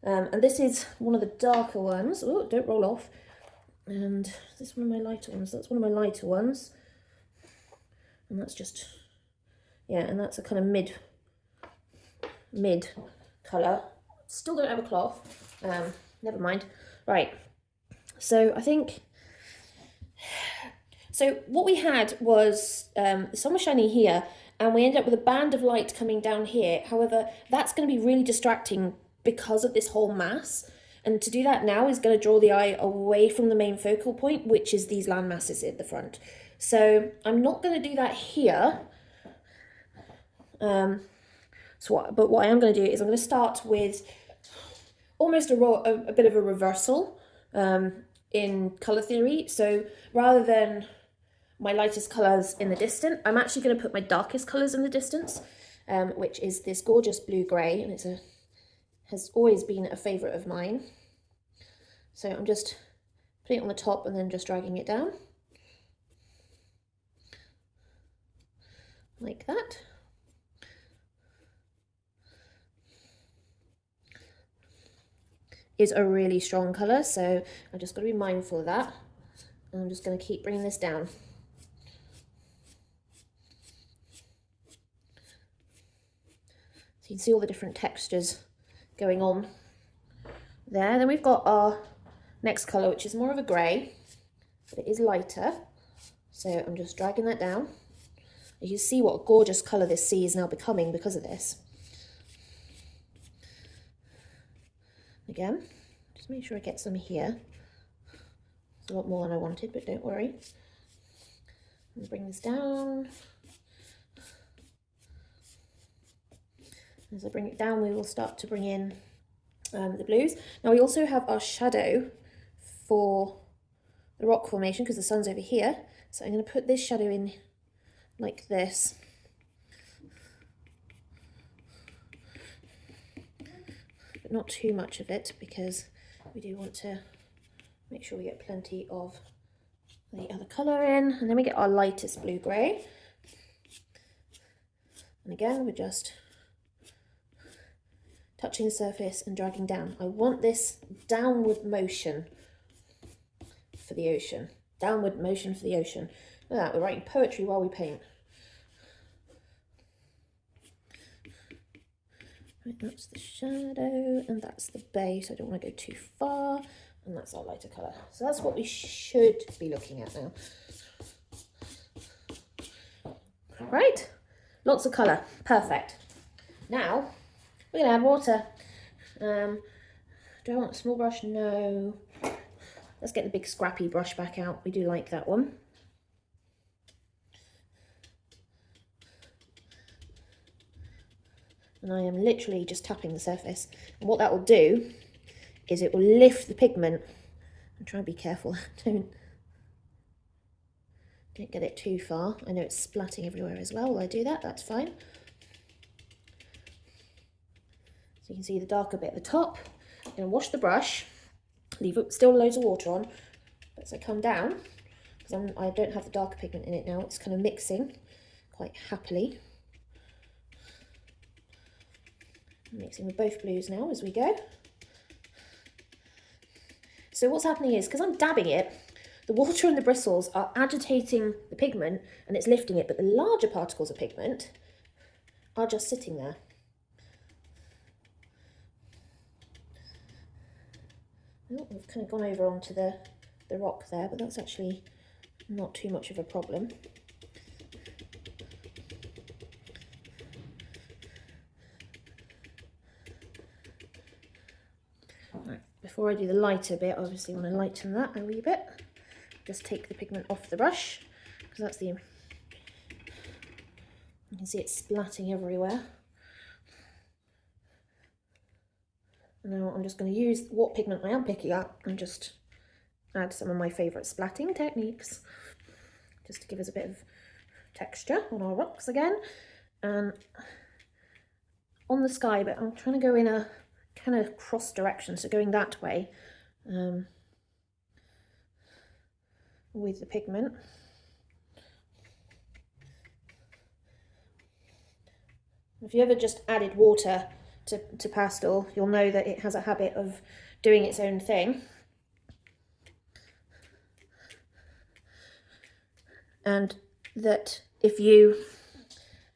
And this is one of the darker ones. Oh, don't roll off. And this is one of my lighter ones. That's one of my lighter ones. And that's just, yeah, and that's a kind of mid colour. Still don't have a cloth. Never mind. Right. So I think, so what we had was the sun was shining here and we ended up with a band of light coming down here. However, that's going to be really distracting because of this whole mass. And to do that now is going to draw the eye away from the main focal point, which is these land masses at the front. So I'm not going to do that here. But what I am going to do is I'm going to start with almost a bit of a reversal in colour theory. So rather than my lightest colours in the distance, I'm actually going to put my darkest colours in the distance, which is this gorgeous blue-grey, and it's has always been a favourite of mine. So I'm just putting it on the top and then just dragging it down. Like that. Is a really strong colour, so I've just got to be mindful of that. And I'm just going to keep bringing this down. So you can see all the different textures going on there. Then we've got our next colour, which is more of a grey, but it is lighter. So I'm just dragging that down. You can see what a gorgeous colour this sea is now becoming because of this. Again, just make sure I get some here. It's a lot more than I wanted, but don't worry. And bring this down. As I bring it down, we will start to bring in the blues. Now we also have our shadow for the rock formation because the sun's over here. So I'm going to put this shadow in like this. But not too much of it because we do want to make sure we get plenty of the other colour in. And then we get our lightest blue-grey. And again, we're just touching the surface and dragging down. I want this downward motion for the ocean. Downward motion for the ocean. Look at that, we're writing poetry while we paint. Right, that's the shadow and that's the base. I don't want to go too far. And that's our lighter colour. So that's what we should be looking at now. Right, lots of colour, perfect. Now, we're going to add water. Do I want a small brush? No. Let's get the big scrappy brush back out. We do like that one. And I am literally just tapping the surface. And what that will do is it will lift the pigment. I'm trying to be careful. Don't get it too far. I know it's splatting everywhere as well. While I do that, that's fine. So you can see the darker bit at the top. I'm going to wash the brush, leave it still loads of water on. But as I come down, because I don't have the darker pigment in it now, it's kind of mixing quite happily. I'm mixing with both blues now as we go. So what's happening is, because I'm dabbing it, the water and the bristles are agitating the pigment and it's lifting it, but the larger particles of pigment are just sitting there. Oh, we've kind of gone over onto the rock there, but that's actually not too much of a problem. Right, before I do the lighter bit, I obviously want to lighten that a wee bit. Just take the pigment off the brush, because that's the, you can see it splatting everywhere. Now I'm just going to use what pigment I am picking up and just add some of my favourite splatting techniques, just to give us a bit of texture on our rocks again. And on the sky, but I'm trying to go in a kind of cross direction, so going that way with the pigment. If you ever just added water to pastel, you'll know that it has a habit of doing its own thing. And that if you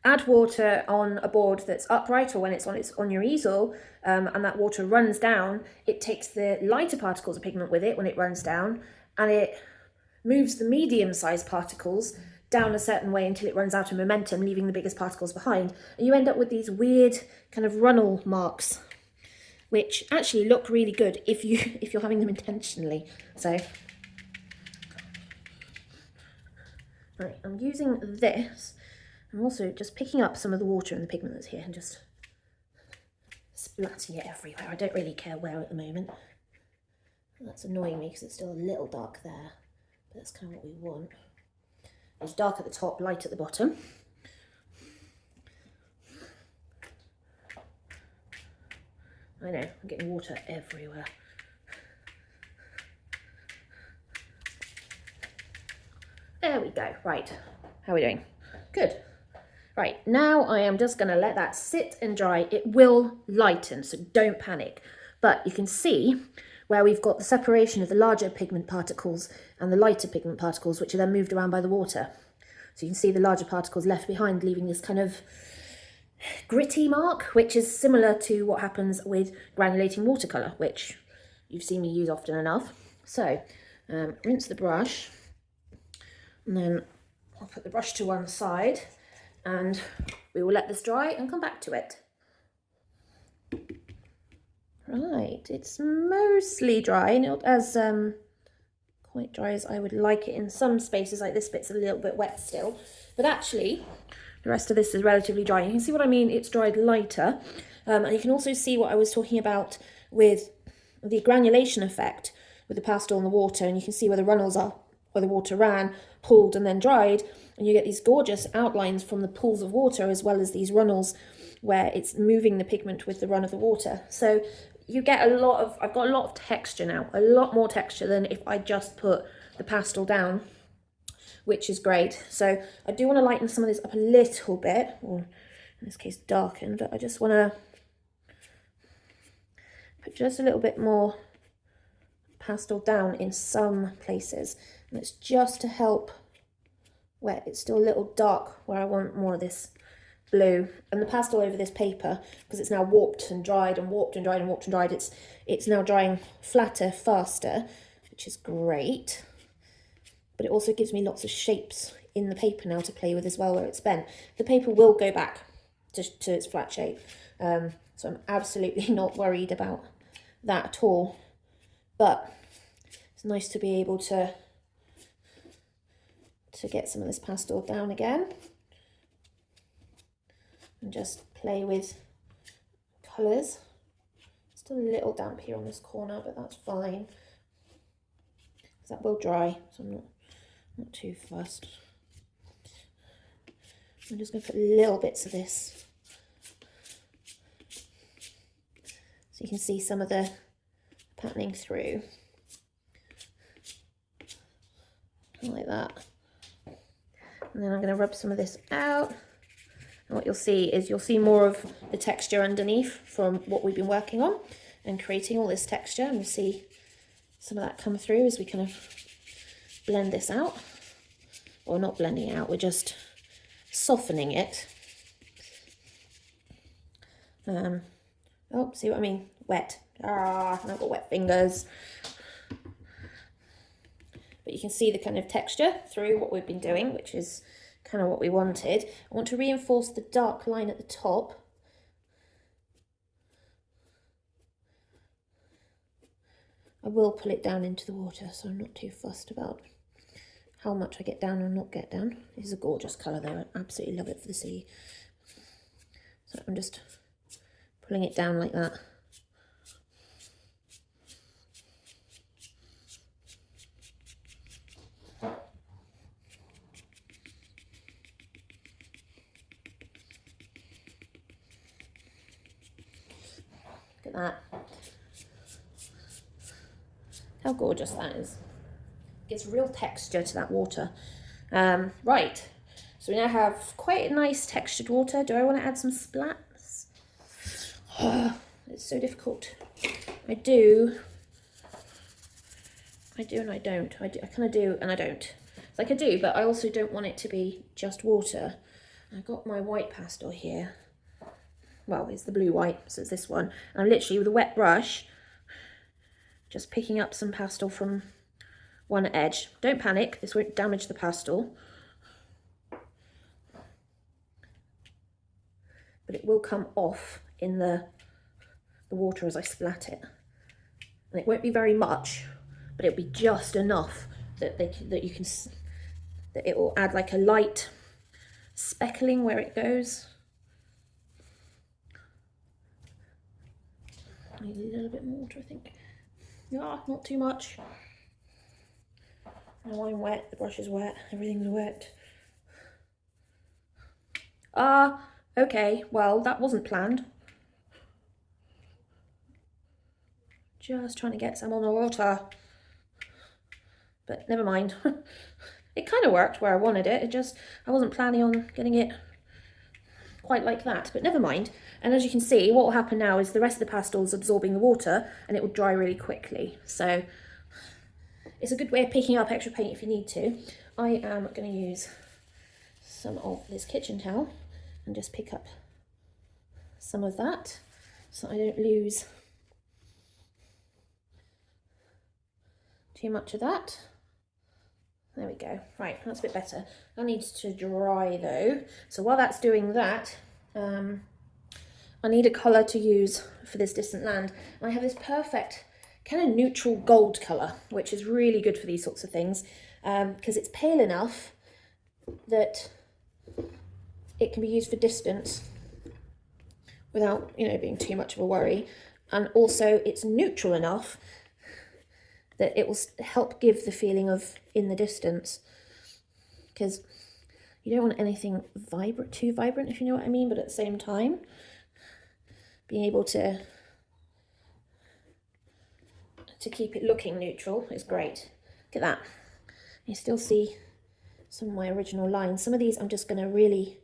add water on a board that's upright, or when it's on your easel, and that water runs down, it takes the lighter particles of pigment with it when it runs down, and it moves the medium-sized particles down a certain way until it runs out of momentum, leaving the biggest particles behind. And you end up with these weird kind of runnel marks, which actually look really good if you're having them intentionally. So, right, I'm using this. I'm also just picking up some of the water and the pigment that's here and just splatting it everywhere. I don't really care where at the moment. That's annoying me because it's still a little dark there, but that's kind of what we want. It's dark at the top, light at the bottom. I know, I'm getting water everywhere. There we go. Right, how are we doing? Good. Right, now I am just going to let that sit and dry. It will lighten, so don't panic. But you can see where we've got the separation of the larger pigment particles and the lighter pigment particles, which are then moved around by the water. So you can see the larger particles left behind, leaving this kind of gritty mark, which is similar to what happens with granulating watercolour, which you've seen me use often enough. So rinse the brush, and then I'll put the brush to one side, and we will let this dry and come back to it. Right, it's mostly dry, not as quite dry as I would like it in some spaces. Like this bit's a little bit wet still, but actually the rest of this is relatively dry. You can see what I mean, it's dried lighter. And you can also see what I was talking about with the granulation effect with the pastel and the water, and you can see where the runnels are, where the water ran, pulled and then dried, and you get these gorgeous outlines from the pools of water as well as these runnels where it's moving the pigment with the run of the water. So you get a lot of, I've got a lot of texture now, a lot more texture than if I just put the pastel down, which is great. So I do want to lighten some of this up a little bit, or in this case darken, but I just want to put just a little bit more pastel down in some places, and it's just to help where it's still a little dark where I want more of this blue. And the pastel over this paper, because it's now warped and dried and warped and dried and warped and dried, it's now drying flatter, faster, which is great. But it also gives me lots of shapes in the paper now to play with as well where it's bent. The paper will go back to its flat shape, so I'm absolutely not worried about that at all. But it's nice to be able to get some of this pastel down again and just play with colours. Still a little damp here on this corner, but that's fine, because that will dry, so I'm not too fussed. I'm just going to put little bits of this so you can see some of the patterning through, like that. And then I'm going to rub some of this out. And what you'll see is you'll see more of the texture underneath from what we've been working on and creating all this texture. And we'll see some of that come through as we kind of blend this out. Or not blending it out, we're just softening it. Oh, see what I mean? Wet. Ah, and I've got wet fingers. But you can see the kind of texture through what we've been doing, which is kind of what we wanted. I want to reinforce the dark line at the top. I will pull it down into the water, so I'm not too fussed about how much I get down or not get down. This is a gorgeous colour though, I absolutely love it for the sea. So I'm just pulling it down like that. Look at that. How gorgeous that is. Gives real texture to that water. Right, so we now have quite a nice textured water. Do I want to add some splats? It's so difficult. I do and I don't. I kind of do and I don't. It's like I do, but I also don't want it to be just water. I've got my white pastel here. Well, it's the blue white, so it's this one. And I'm literally with a wet brush, just picking up some pastel from one edge. Don't panic, this won't damage the pastel. But it will come off in the water as I splat it. And it won't be very much, but it'll be just enough that it will add like a light speckling where it goes. I need a little bit more water, I think. Yeah, not too much. Now I'm wet, the brush is wet, everything's wet. Okay, well, that wasn't planned. Just trying to get some on the water. But never mind. It kind of worked where I wanted it. I wasn't planning on getting it quite like that, but never mind. And as you can see, what will happen now is the rest of the pastel is absorbing the water and it will dry really quickly. So it's a good way of picking up extra paint if you need to. I am going to use some of this kitchen towel and just pick up some of that so I don't lose too much of that. There we go. Right, that's a bit better. That needs to dry though. So while that's doing that, I need a colour to use for this distant land. And I have this perfect kind of neutral gold colour, which is really good for these sorts of things because it's pale enough that it can be used for distance without, you know, being too much of a worry. And also it's neutral enough that it will help give the feeling of in the distance, because you don't want anything too vibrant, if you know what I mean, but at the same time, being able to keep it looking neutral is great. Look at that. You still see some of my original lines. Some of these I'm just going to really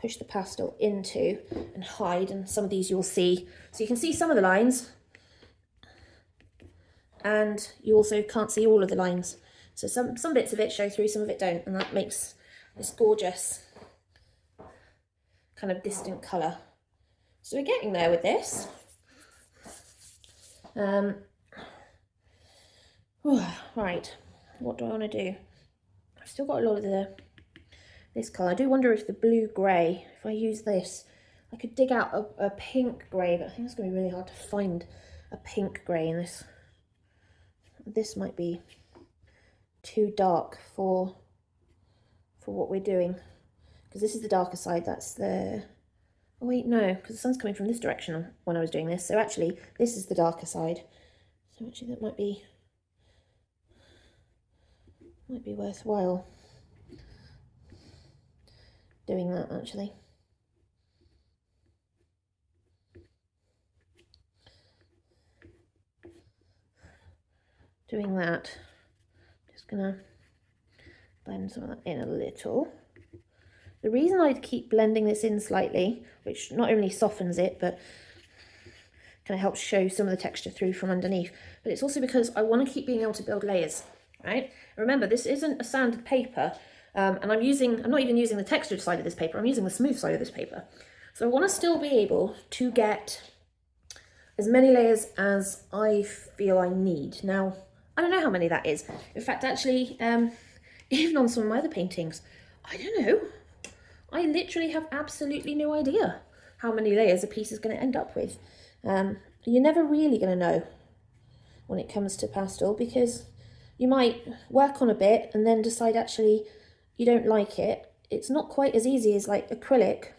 push the pastel into and hide, and some of these you'll see. So you can see some of the lines, and you also can't see all of the lines. So some bits of it show through, some of it don't, and that makes this gorgeous kind of distant colour. So we're getting there with this. Right, what do I want to do? I've still got a lot of this colour. I do wonder if the blue grey, if I use this, I could dig out a pink grey, but I think it's going to be really hard to find a pink grey in this. This might be too dark for what we're doing, because this is the darker side. That's the, oh wait, no, because the sun's coming from this direction when I was doing this, so actually this is the darker side. So actually that might be worthwhile doing that actually. Doing that, just gonna blend some of that in a little. The reason I keep blending this in slightly, which not only softens it, but kind of helps show some of the texture through from underneath, but it's also because I want to keep being able to build layers, right? Remember, this isn't a sanded paper, and I'm not even using the textured side of this paper, I'm using the smooth side of this paper. So I want to still be able to get as many layers as I feel I need. Now, I don't know how many that is. In fact, actually, even on some of my other paintings, I don't know. I literally have absolutely no idea how many layers a piece is going to end up with. You're never really going to know when it comes to pastel, because you might work on a bit and then decide actually you don't like it. It's not quite as easy as like acrylic,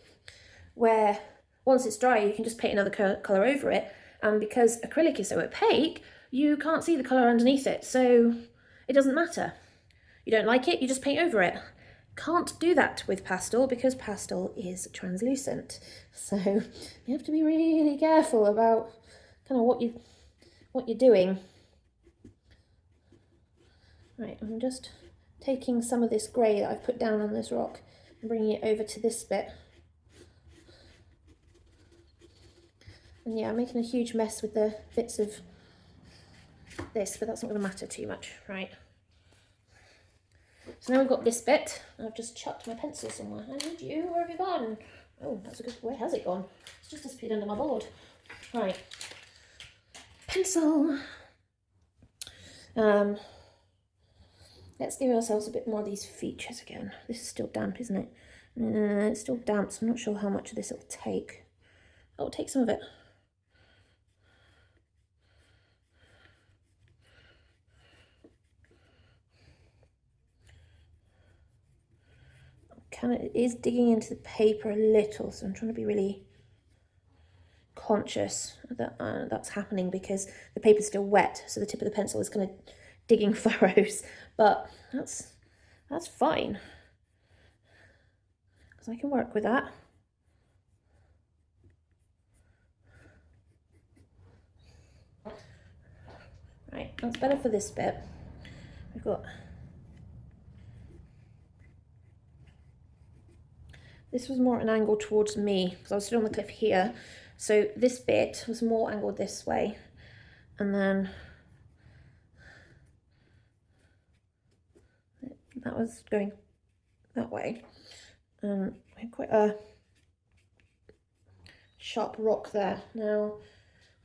where once it's dry you can just paint another colour over it, and because acrylic is so opaque you can't see the colour underneath it, so it doesn't matter. You don't like it, you just paint over it. Can't do that with pastel because pastel is translucent, so you have to be really careful about kind of what you're doing. Right, I'm just taking some of this grey that I've put down on this rock and bringing it over to this bit. And yeah, I'm making a huge mess with the bits of this, but that's not going to matter too much. Right. So now we've got this bit. I've just chucked my pencil somewhere. I need you. Where have you gone? Oh, that's a good... Where has it gone? It's just disappeared under my board. Right. Pencil. Let's give ourselves a bit more of these features again. This is still damp, isn't it? It's still damp, so I'm not sure how much of this it'll take. I'll take some of it. It is digging into the paper a little, so I'm trying to be really conscious that that's happening, because the paper's still wet, so the tip of the pencil is kind of digging furrows, but that's fine, because I can work with that. Right, that's better for this bit. We've got... This was more at an angle towards me because I was stood on the cliff here. So this bit was more angled this way. And then that was going that way. We had quite a sharp rock there. Now,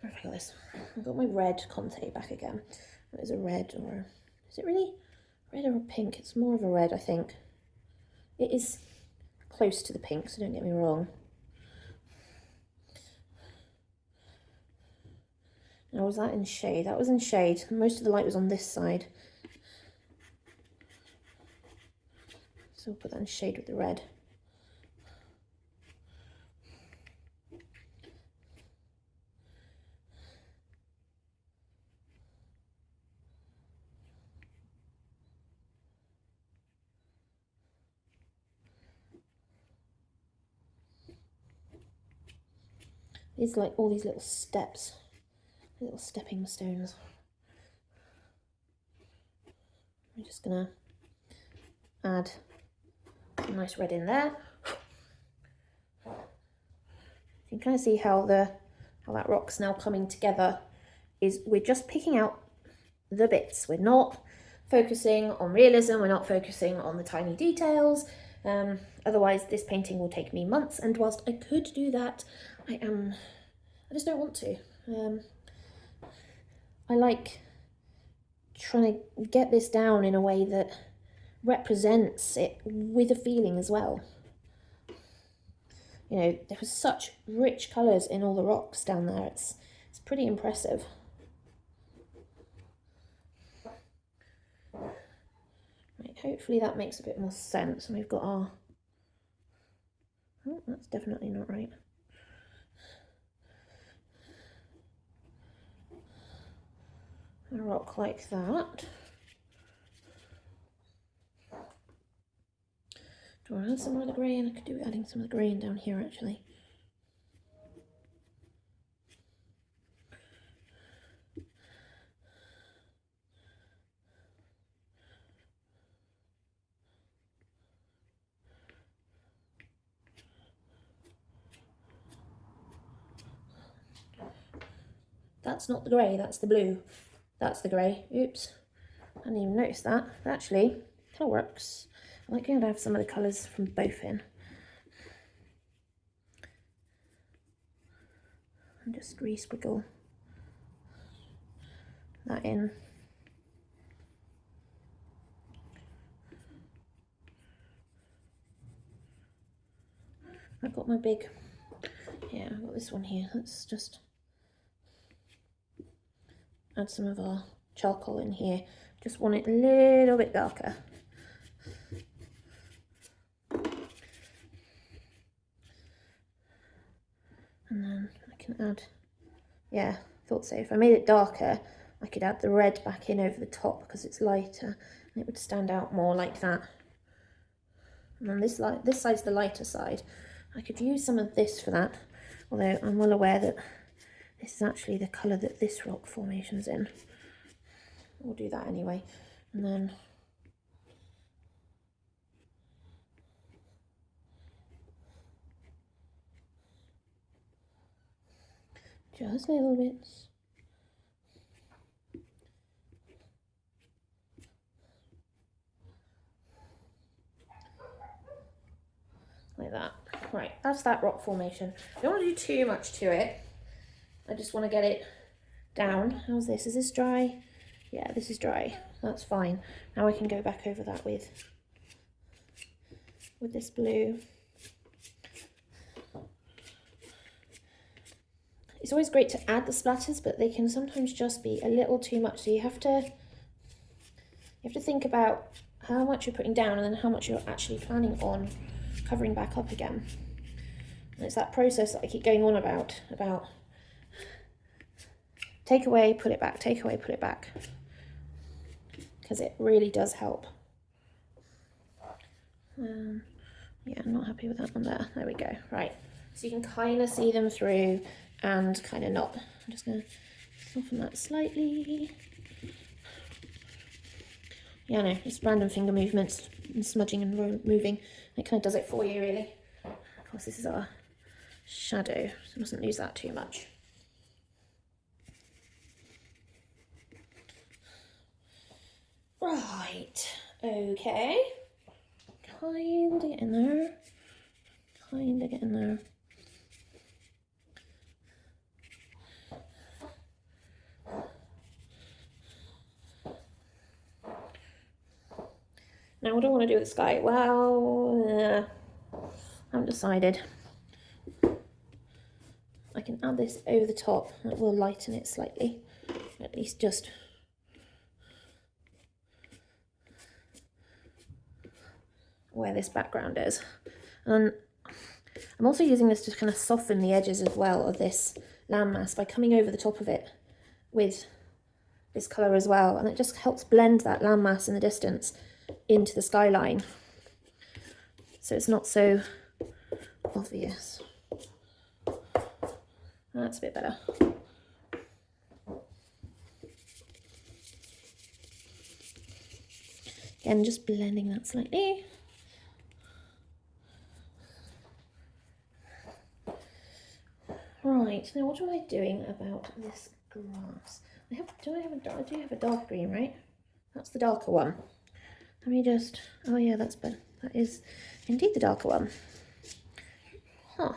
where have I got this? I've got my red Conte back again. It is a red, or is it really red or a pink? It's more of a red, I think. It is close to the pink, so don't get me wrong. Now, was that in shade? That was in shade. Most of the light was on this side. So we'll put that in shade with the red. It's like all these little steps, little stepping stones. I'm just gonna add some nice red in there. You can kind of see how that rock's now coming together. We're just picking out the bits. We're not focusing on realism. We're not focusing on the tiny details. Otherwise, this painting will take me months. And whilst I could do that, I just don't want to. I like trying to get this down in a way that represents it with a feeling as well. You know, there was such rich colours in all the rocks down there. It's pretty impressive. Right, hopefully that makes a bit more sense. And we've got our... Oh, that's definitely not right. A rock like that. Do I want to add some more of the grey in? I could do with adding some of the grey in down here actually. That's not the grey, that's the blue. That's the grey. Oops. I didn't even notice that. But actually, that works. I like going to have some of the colours from both in. And just re-squiggle that in. I've got my big, yeah, I've got this one here. Let's just add some of our charcoal in here. Just want it a little bit darker. And then I can add, yeah, thought so. If I made it darker, I could add the red back in over the top because it's lighter and it would stand out more like that. And then this side's the lighter side. I could use some of this for that, although I'm well aware that this is actually the colour that this rock formation's in. We'll do that anyway. And then just little bits. Like that. Right, that's that rock formation. I don't want to do too much to it. I just want to get it down. How's this? Is this dry? Yeah, this is dry. That's fine. Now I can go back over that with this blue. It's always great to add the splatters, but they can sometimes just be a little too much. So you have to think about how much you're putting down and then how much you're actually planning on covering back up again. And it's that process that I keep going on about take away, put it back, take away, put it back, because it really does help. Yeah, I'm not happy with that one there. There we go. Right, so you can kind of see them through and kind of not. I'm just going to soften that slightly. Yeah, no, it's random finger movements and smudging and moving. It kind of does it for you, really. Of course, this is our shadow, so I mustn't lose that too much. Right, okay. Kind of getting there. Kind of getting there. Now, what do I want to do with the sky? Well, I haven't decided. I can add this over the top. That will lighten it slightly. At least just where this background is. And I'm also using this to kind of soften the edges as well of this landmass by coming over the top of it with this colour as well. And it just helps blend that landmass in the distance into the skyline, so it's not so obvious. That's a bit better. Again, just blending that slightly. Right, now what am I doing about this grass? I do have a dark green, right? That's the darker one. Let me just, oh yeah, that's better. That is indeed the darker one. Huh.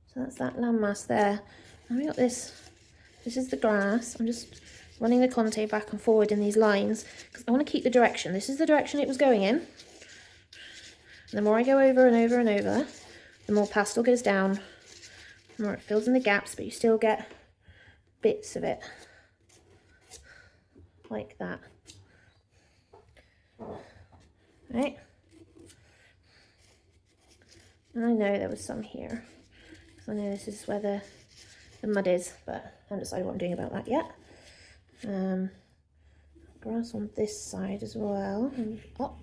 So that's that landmass there. And we got this is the grass. I'm just running the Conte back and forward in these lines because I want to keep the direction. This is the direction it was going in. And the more I go over and over and over, the more pastel goes down, the more it fills in the gaps, but you still get bits of it like that. Right? And I know there was some here, because I know this is where the mud is, but I haven't decided what I'm doing about that yet. Grass on this side as well, and up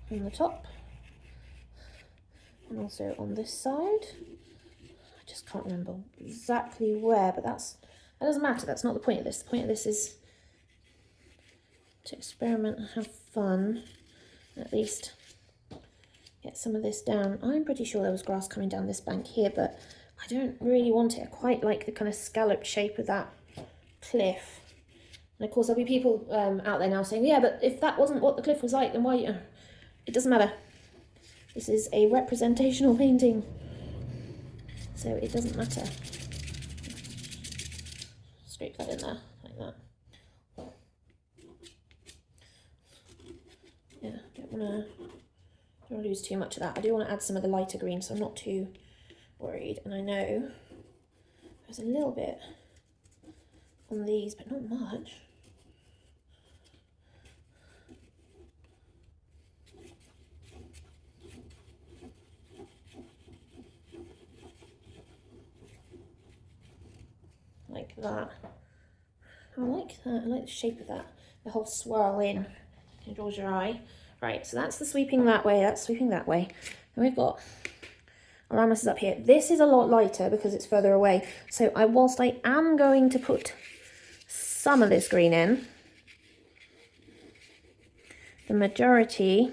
on the top, and also on this side. I just can't remember exactly where, but that doesn't matter. That's not the point of this. The point of this is to experiment and have fun, and at least get some of this down. I'm pretty sure there was grass coming down this bank here, but I don't really want it. I quite like the kind of scalloped shape of that cliff. And of course there'll be people out there now saying, yeah, but if that wasn't what the cliff was like, then why? It doesn't matter. This is a representational painting, so it doesn't matter. Scrape that in there, like that. Yeah, don't want to lose too much of that. I do want to add some of the lighter green, so I'm not too worried. And I know there's a little bit on these, but not much. Like that. I like that. I like the shape of that. The whole swirl in. It draws your eye. Right, so that's the sweeping that way. That's sweeping that way. And we've got Aramis is up here. This is a lot lighter because it's further away. So whilst I am going to put some of this green in, the majority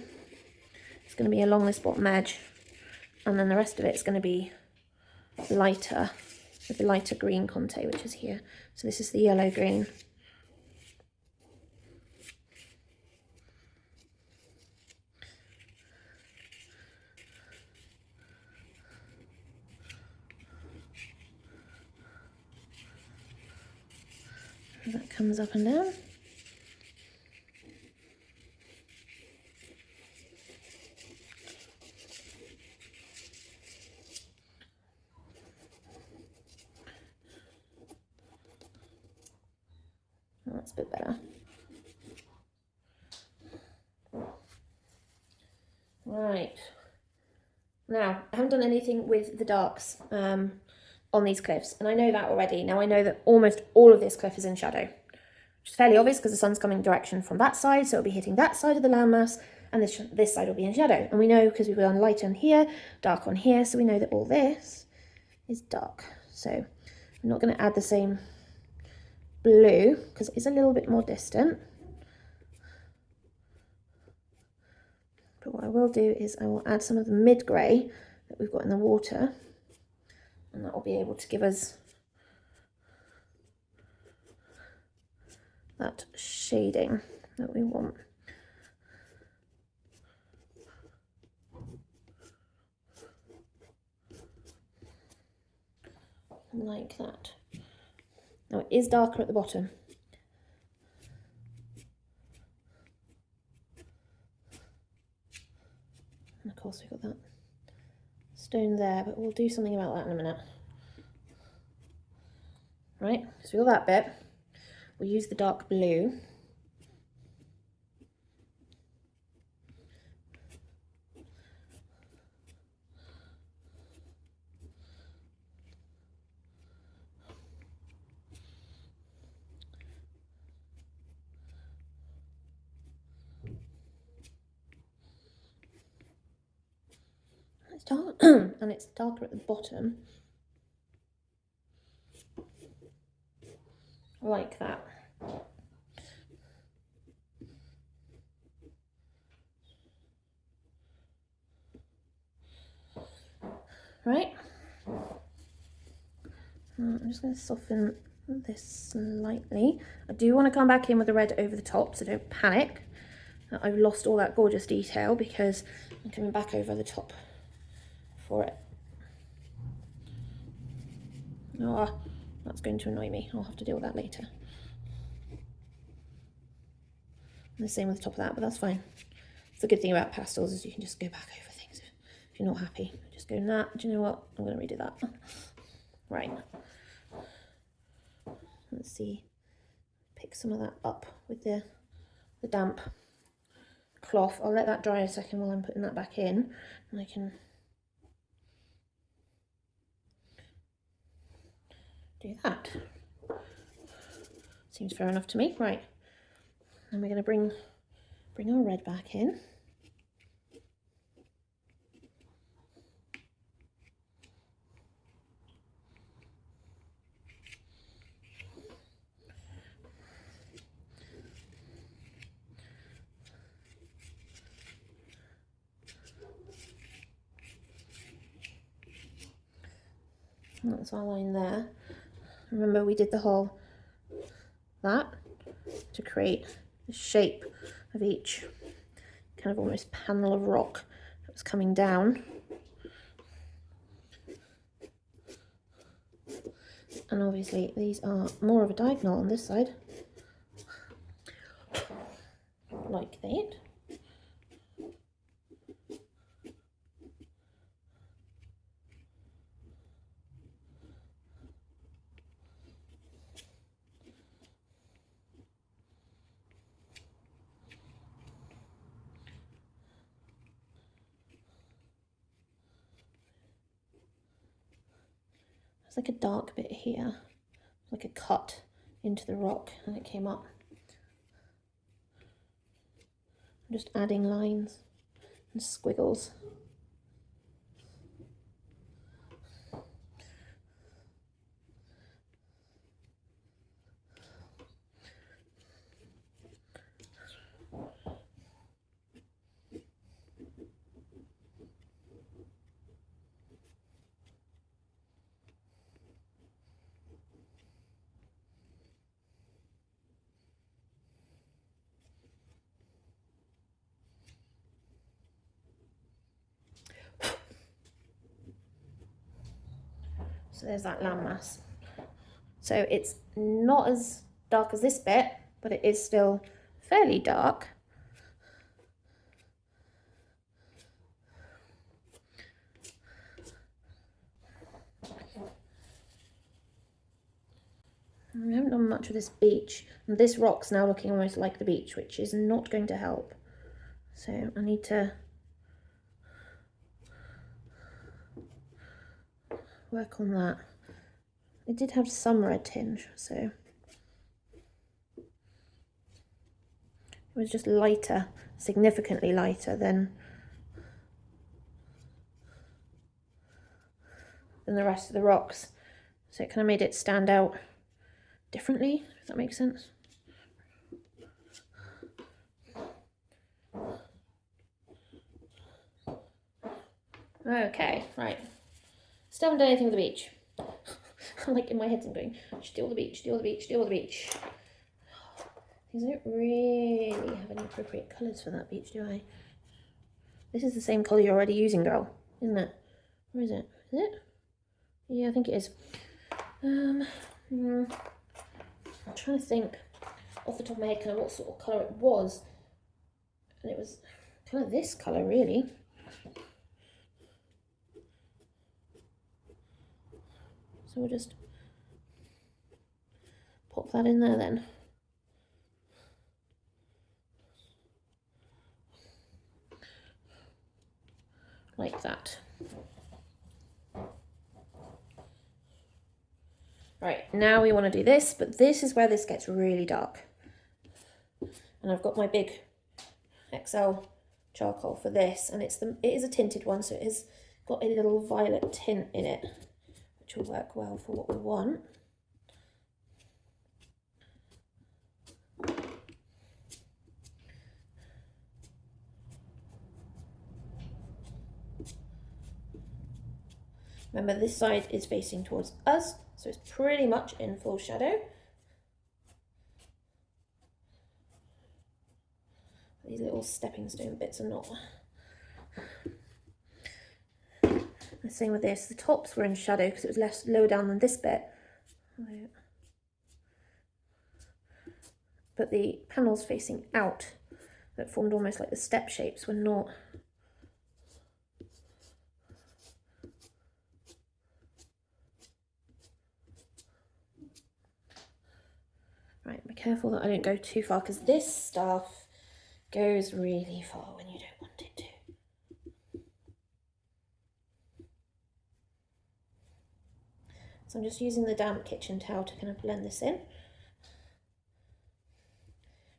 is going to be along this bottom edge, and then the rest of it is going to be lighter, with the lighter green conte, which is here. So this is the yellow green. And that comes up and down. That's a bit better. Right. Now, I haven't done anything with the darks on these cliffs, and I know that already. Now I know that almost all of this cliff is in shadow, which is fairly obvious because the sun's coming direction from that side, so it'll be hitting that side of the landmass, and this side will be in shadow. And we know because we've done light on here, dark on here, so we know that all this is dark. So I'm not going to add the same blue because it is a little bit more distant. But what I will do is I will add some of the mid-grey that we've got in the water, and that will be able to give us that shading that we want. Like that. Now it is darker at the bottom. And of course we've got that stone there, but we'll do something about that in a minute. Right, so we've got that bit. We'll use the dark blue. It's dark and it's darker at the bottom. Like that. Right. I'm just going to soften this slightly. I do want to come back in with the red over the top, so don't panic. I've lost all that gorgeous detail because I'm coming back over the top for it. Oh, that's going to annoy me. I'll have to deal with that later. And the same with the top of that, but that's fine. The good thing about pastels is you can just go back over things. If you're not happy, just go, nah, do you know what? I'm going to redo that. Right. Let's see. Pick some of that up with the damp cloth. I'll let that dry a second while I'm putting that back in, and I can do that. Seems fair enough to me. Right, and we're going to bring our red back in. That's our line there. Remember we did the whole that to create the shape of each kind of almost panel of rock that was coming down. And obviously these are more of a diagonal on this side, like that. There's like a dark bit here, like a cut into the rock, and it came up. I'm just adding lines and squiggles. So there's that landmass. So it's not as dark as this bit, but it is still fairly dark. We haven't done much of this beach, and this rock's now looking almost like the beach, which is not going to help. So I need to work on that. It did have some red tinge, so it was just lighter, significantly lighter than the rest of the rocks. So it kind of made it stand out differently, if that makes sense. Okay, right. Still haven't done anything with the beach. I'm like in my head I'm going, still the beach, still the beach, still the beach. These don't really have any appropriate colours for that beach, do I? This is the same colour you're already using, girl, isn't it? Or is it? Is it? Yeah, I think it is. I'm trying to think off the top of my head kind of what sort of colour it was. And it was kind of this colour, really. So we'll just pop that in there then. Like that. Right, now we want to do this, but this is where this gets really dark. And I've got my big XL charcoal for this, and it is a tinted one, so it has got a little violet tint in it, which will work well for what we want. Remember, this side is facing towards us, so it's pretty much in full shadow. These little stepping stone bits are not. The same with this, the tops were in shadow because it was less lower down than this bit. But the panels facing out that formed almost like the step shapes were not. Right, be careful that I don't go too far because this stuff goes really far when you don't want it to. So I'm just using the damp kitchen towel to kind of blend this in.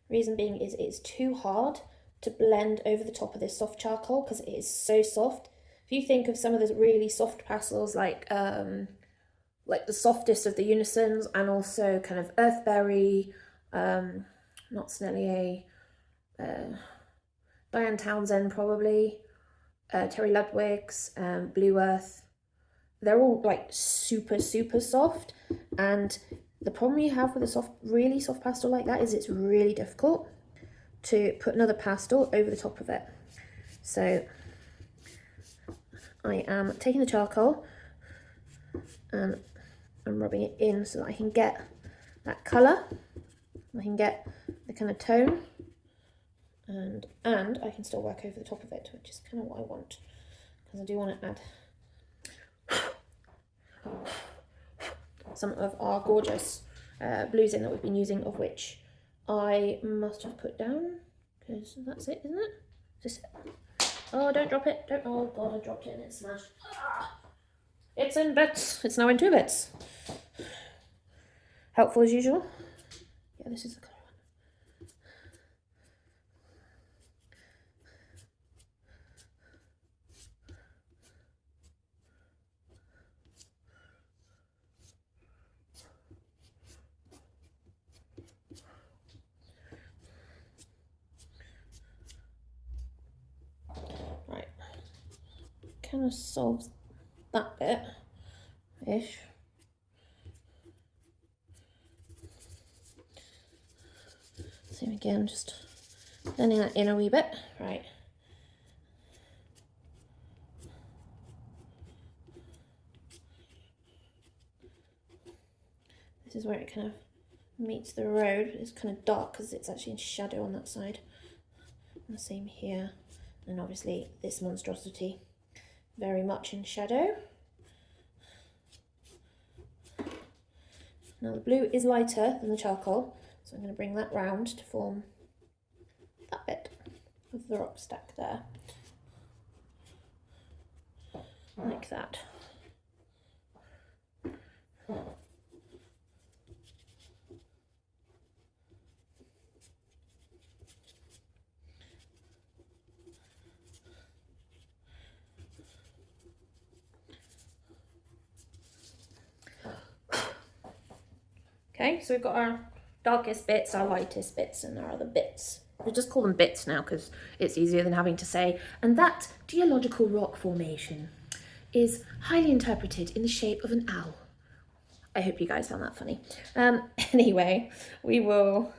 Reason being is it's too hard to blend over the top of this soft charcoal because it is so soft. If you think of some of the really soft pastels like the softest of the unisons, and also kind of earthberry, not Snellier, Diane Townsend probably, Terry Ludwig's, Blue Earth, they're all like super, super soft. And the problem you have with a soft, really soft pastel like that is it's really difficult to put another pastel over the top of it. So I am taking the charcoal and I'm rubbing it in so that I can get that colour, I can get the kind of tone, and I can still work over the top of it, which is kind of what I want, because I do want to add some of our gorgeous blues in that we've been using, of which I must have put down, because that's it, isn't it? Is this it? Oh, don't drop it. Don't. Oh, God, I dropped it and it smashed. Ah, it's in bits. It's now in 2 bits. Helpful as usual. Yeah, this is the colour one. Right. Kind of solves that bit-ish. Same again, just blending that in a wee bit. Right. This is where it kind of meets the road. It's kind of dark because it's actually in shadow on that side. And the same here. And obviously this monstrosity very much in shadow. Now the blue is lighter than the charcoal, so I'm going to bring that round to form that bit of the rock stack there. Like that. Okay, so we've got our darkest bits, our lightest bits, and our other bits. We'll just call them bits now because it's easier than having to say. And that geological rock formation is highly interpreted in the shape of an owl. I hope you guys found that funny. Anyway, we will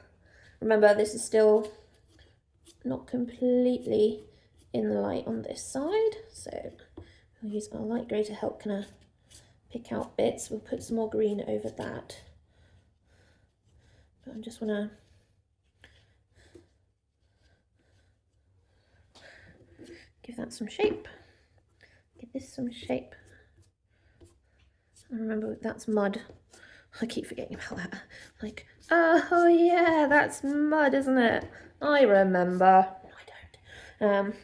remember this is still not completely in the light on this side, so we'll use our light grey to help kind of pick out bits. We'll put some more green over that. But I just want to give that some shape. Give this some shape. And remember, that's mud. I keep forgetting about that. Like, oh yeah, that's mud, isn't it? I remember. No, I don't.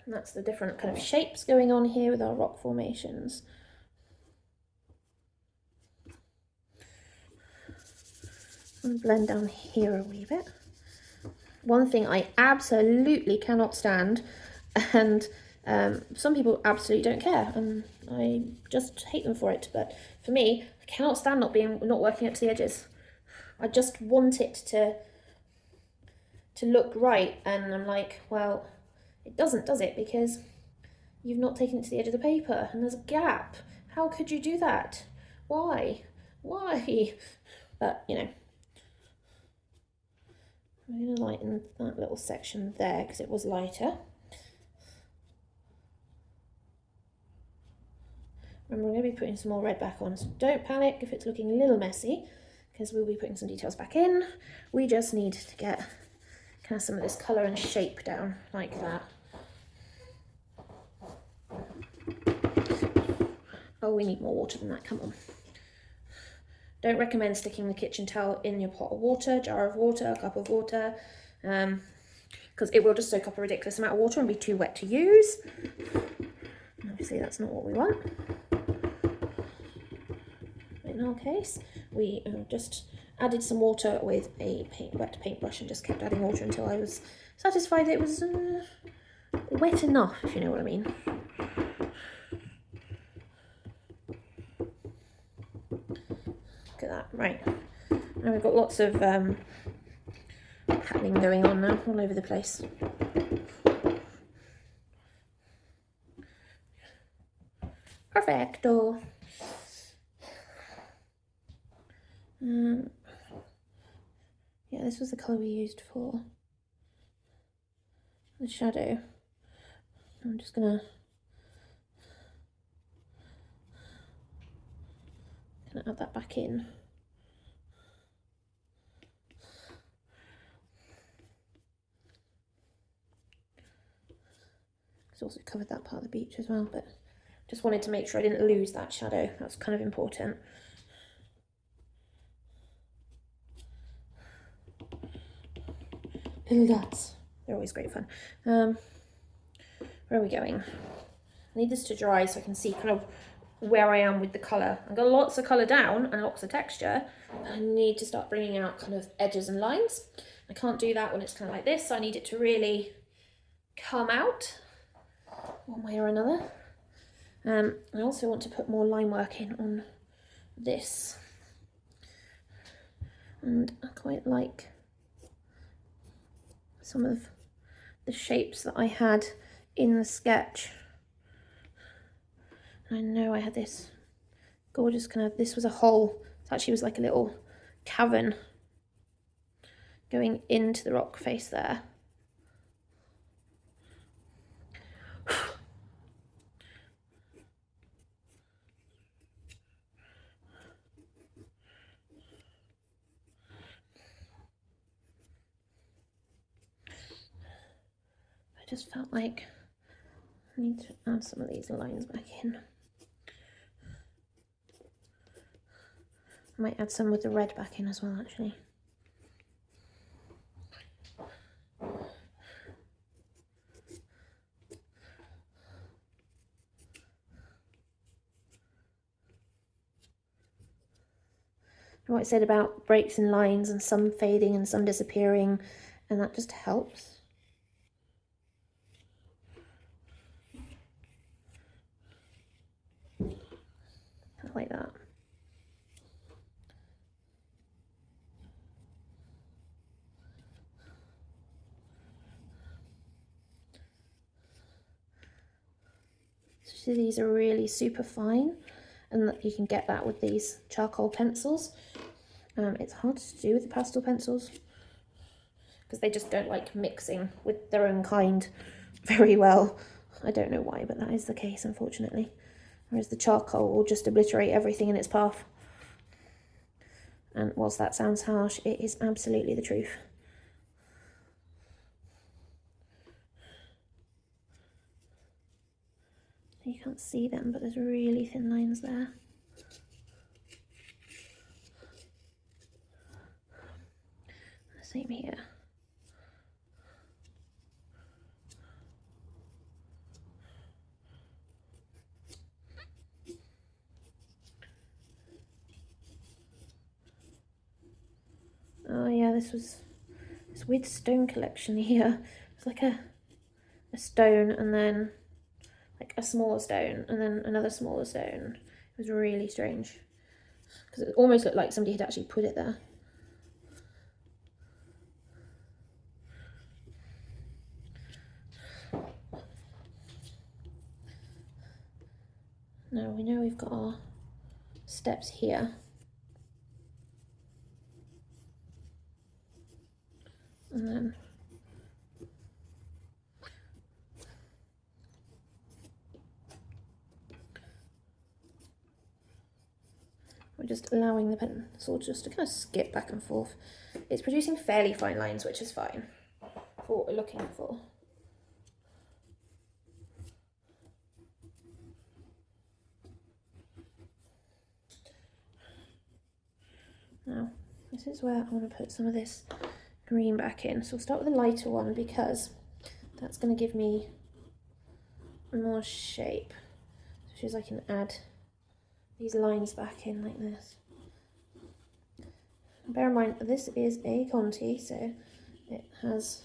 And that's the different kind of shapes going on here with our rock formations. And blend down here a wee bit. One thing I absolutely cannot stand, and some people absolutely don't care, and I just hate them for it, but for me, I cannot stand not working up to the edges. I just want it to look right, and I'm like, well, it doesn't, does it? Because you've not taken it to the edge of the paper, and there's a gap. How could you do that? Why? Why? But, you know, I'm going to lighten that little section there because it was lighter. Remember, we're going to be putting some more red back on, so don't panic if it's looking a little messy, because we'll be putting some details back in. We just need to get kind of some of this colour and shape down, like that. Oh, we need more water than that, come on. Don't recommend sticking the kitchen towel in your pot of water, jar of water, cup of water, because it will just soak up a ridiculous amount of water and be too wet to use. Obviously, that's not what we want. In our case, we just added some water with a wet paintbrush and just kept adding water until I was satisfied that it was wet enough, if you know what I mean. Look at that, right. Now we've got lots of pattern going on now all over the place. Perfecto. Yeah, this was the colour we used for the shadow. I'm just gonna add that back in. It's also covered that part of the beach as well, but just wanted to make sure I didn't lose that shadow. That's kind of important. Little dots. They're always great fun. Where are we going? I need this to dry so I can see kind of where I am with the colour. I've got lots of colour down and lots of texture. I need to start bringing out kind of edges and lines. I can't do that when it's kind of like this, so I need it to really come out one way or another. I also want to put more line work in on this. And I quite like some of the shapes that I had in the sketch. I know I had this gorgeous kind of, this was a hole. It actually was like a little cavern going into the rock face there. I just felt like I need to add some of these lines back in. I might add some with the red back in as well, actually. What I said about breaks in lines and some fading and some disappearing, and that just helps. Like that. So these are really super fine, and that you can get that with these charcoal pencils. It's hard to do with the pastel pencils because they just don't like mixing with their own kind very well. I don't know why, but that is the case, unfortunately. Whereas the charcoal will just obliterate everything in its path. And whilst that sounds harsh, it is absolutely the truth. You can't see them, but there's really thin lines there. Same here. Oh yeah, this was this weird stone collection here. It's like a stone and then like a smaller stone and then another smaller stone. It was really strange because it almost looked like somebody had actually put it there. Now we know we've got our steps here. And then we're just allowing the pencil just to kind of skip back and forth. It's producing fairly fine lines, which is fine for what we're looking for. Now, this is where I want to put some of this green back in. So we'll start with a lighter one because that's going to give me more shape. So as I can add these lines back in like this. Bear in mind, this is a Conti, so it has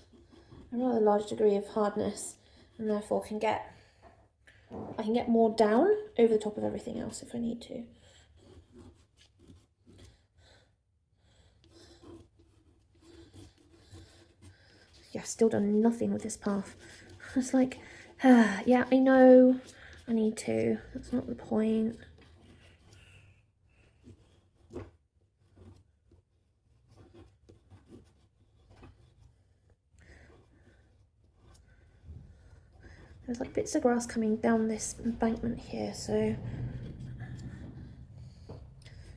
a rather large degree of hardness and therefore I can get more down over the top of everything else if I need to. I've still done nothing with this path. It's like, yeah, I know I need to. That's not the point. There's like bits of grass coming down this embankment here, so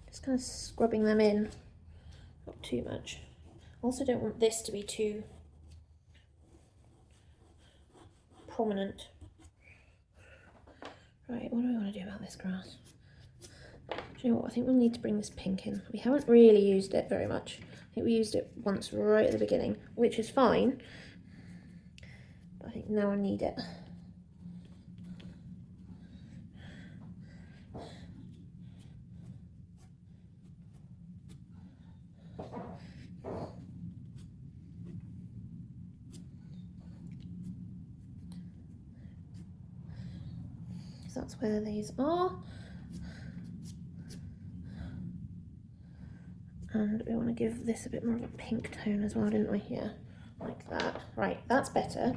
just kind of scrubbing them in, not too much. Also don't want this to be too prominent. Right, what do I want to do about this grass? Do you know what, I think we'll need to bring this pink in. We haven't really used it very much. I think we used it once right at the beginning, which is fine, but I think now I need it. So that's where these are. And we want to give this a bit more of a pink tone as well, didn't we? Yeah, like that. Right, that's better.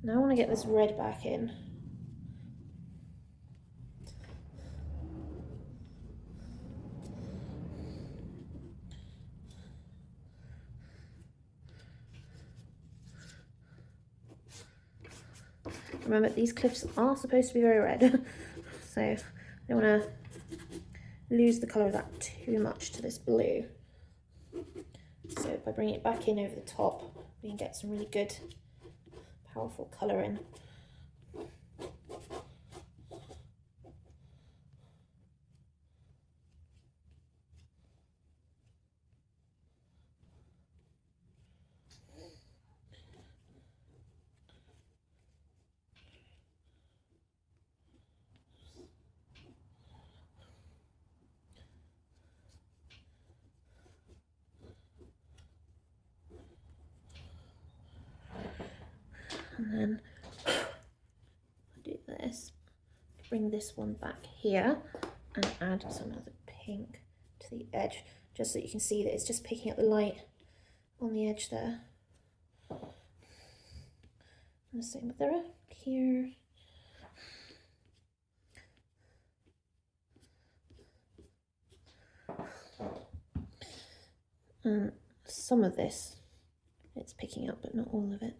Now I want to get this red back in. Remember, these cliffs are supposed to be very red, so I don't want to lose the colour of that too much to this blue. So by bringing it back in over the top, we can get some really good, powerful colour in. And then do this, bring this one back here and add some of the pink to the edge, just so you can see that it's just picking up the light on the edge there. And the same with there, here. And some of this it's picking up, but not all of it.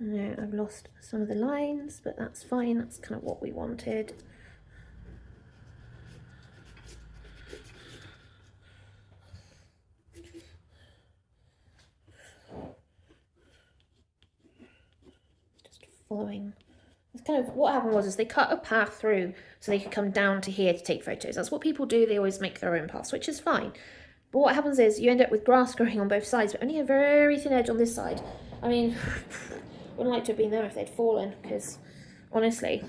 Now I've lost some of the lines, but that's fine, that's kind of what we wanted. Just following. It's kind of what happened was they cut a path through so they could come down to here to take photos. That's what people do, they always make their own paths, which is fine. But what happens is you end up with grass growing on both sides, but only a very thin edge on this side. I mean, wouldn't like to have been there if they'd fallen, because honestly,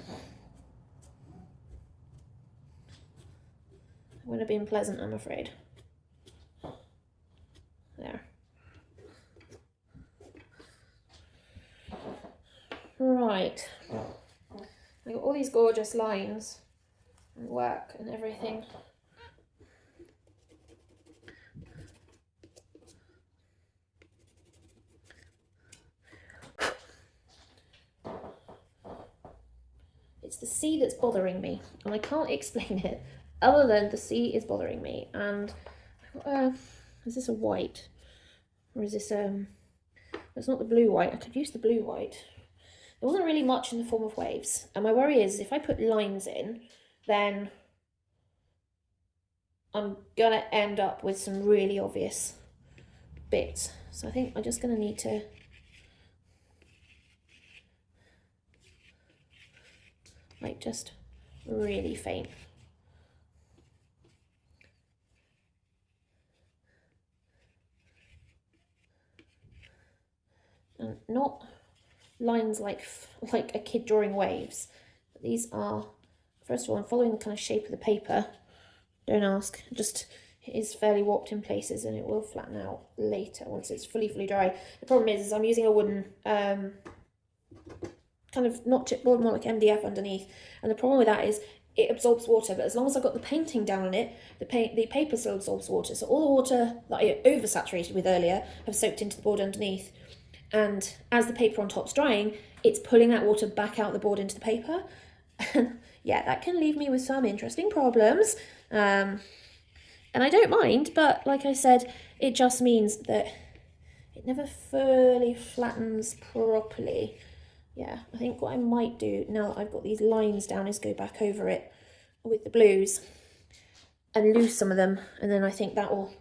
it wouldn't have been pleasant, I'm afraid. There. Right. I've got all these gorgeous lines and work and everything. It's the sea that's bothering me, and I can't explain it other than the sea is bothering me. And is this a white, or is this it's not the blue white. I could use the blue white. There wasn't really much in the form of waves, and my worry is if I put lines in, then I'm gonna end up with some really obvious bits. So I think I'm just gonna need to like just really faint. And not lines like a kid drawing waves. But these are, first of all, I'm following the kind of shape of the paper. Don't ask, just it is fairly warped in places and it will flatten out later once it's fully dry. The problem is I'm using a wooden kind of not chipboard, more like MDF underneath, and the problem with that is it absorbs water, but as long as I've got the painting down on it, the paper still absorbs water. So all the water that I oversaturated with earlier have soaked into the board underneath. And as the paper on top's drying, it's pulling that water back out the board into the paper. Yeah, that can leave me with some interesting problems. And I don't mind, but like I said, it just means that it never fully flattens properly. Yeah, I think what I might do now that I've got these lines down is go back over it with the blues and lose some of them, and then I think that will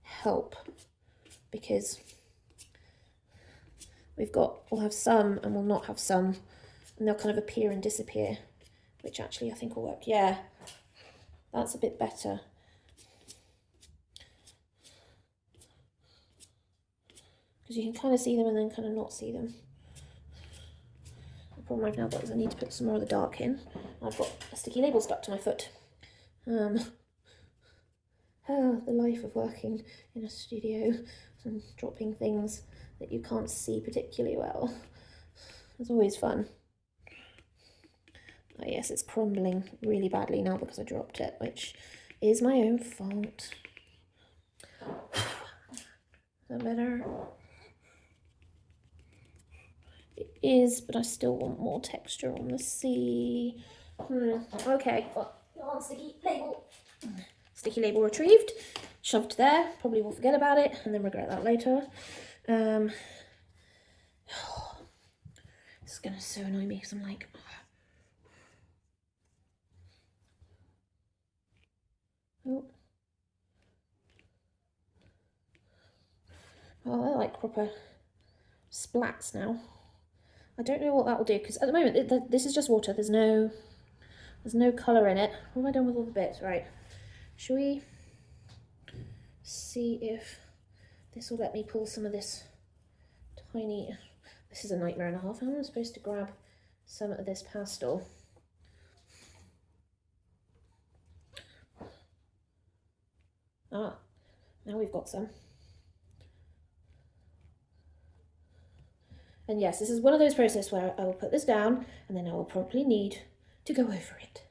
help, because we'll have some and we'll not have some, and they'll kind of appear and disappear, which actually I think will work. Yeah, that's a bit better. Because you can kind of see them and then kind of not see them. The problem I've now got is I need to put some more of the dark in. I've got a sticky label stuck to my foot. The life of working in a studio and dropping things that you can't see particularly well. It's always fun. Oh yes, it's crumbling really badly now because I dropped it, which is my own fault. Is that better? It is, but I still want more texture on the sea. Okay, well, sticky label. Sticky label retrieved, shoved there. Probably will forget about it and then regret that later. This is gonna so annoy me because I'm like, oh, I like proper splats now. I don't know what that will do, because at the moment this is just water. There's no colour in it. What have I done with all the bits? Right. Shall we see if this will let me pull some of this tiny... This is a nightmare and a half. How am I supposed to grab some of this pastel? Ah, now we've got some. And yes, this is one of those processes where I will put this down and then I will probably need to go over it.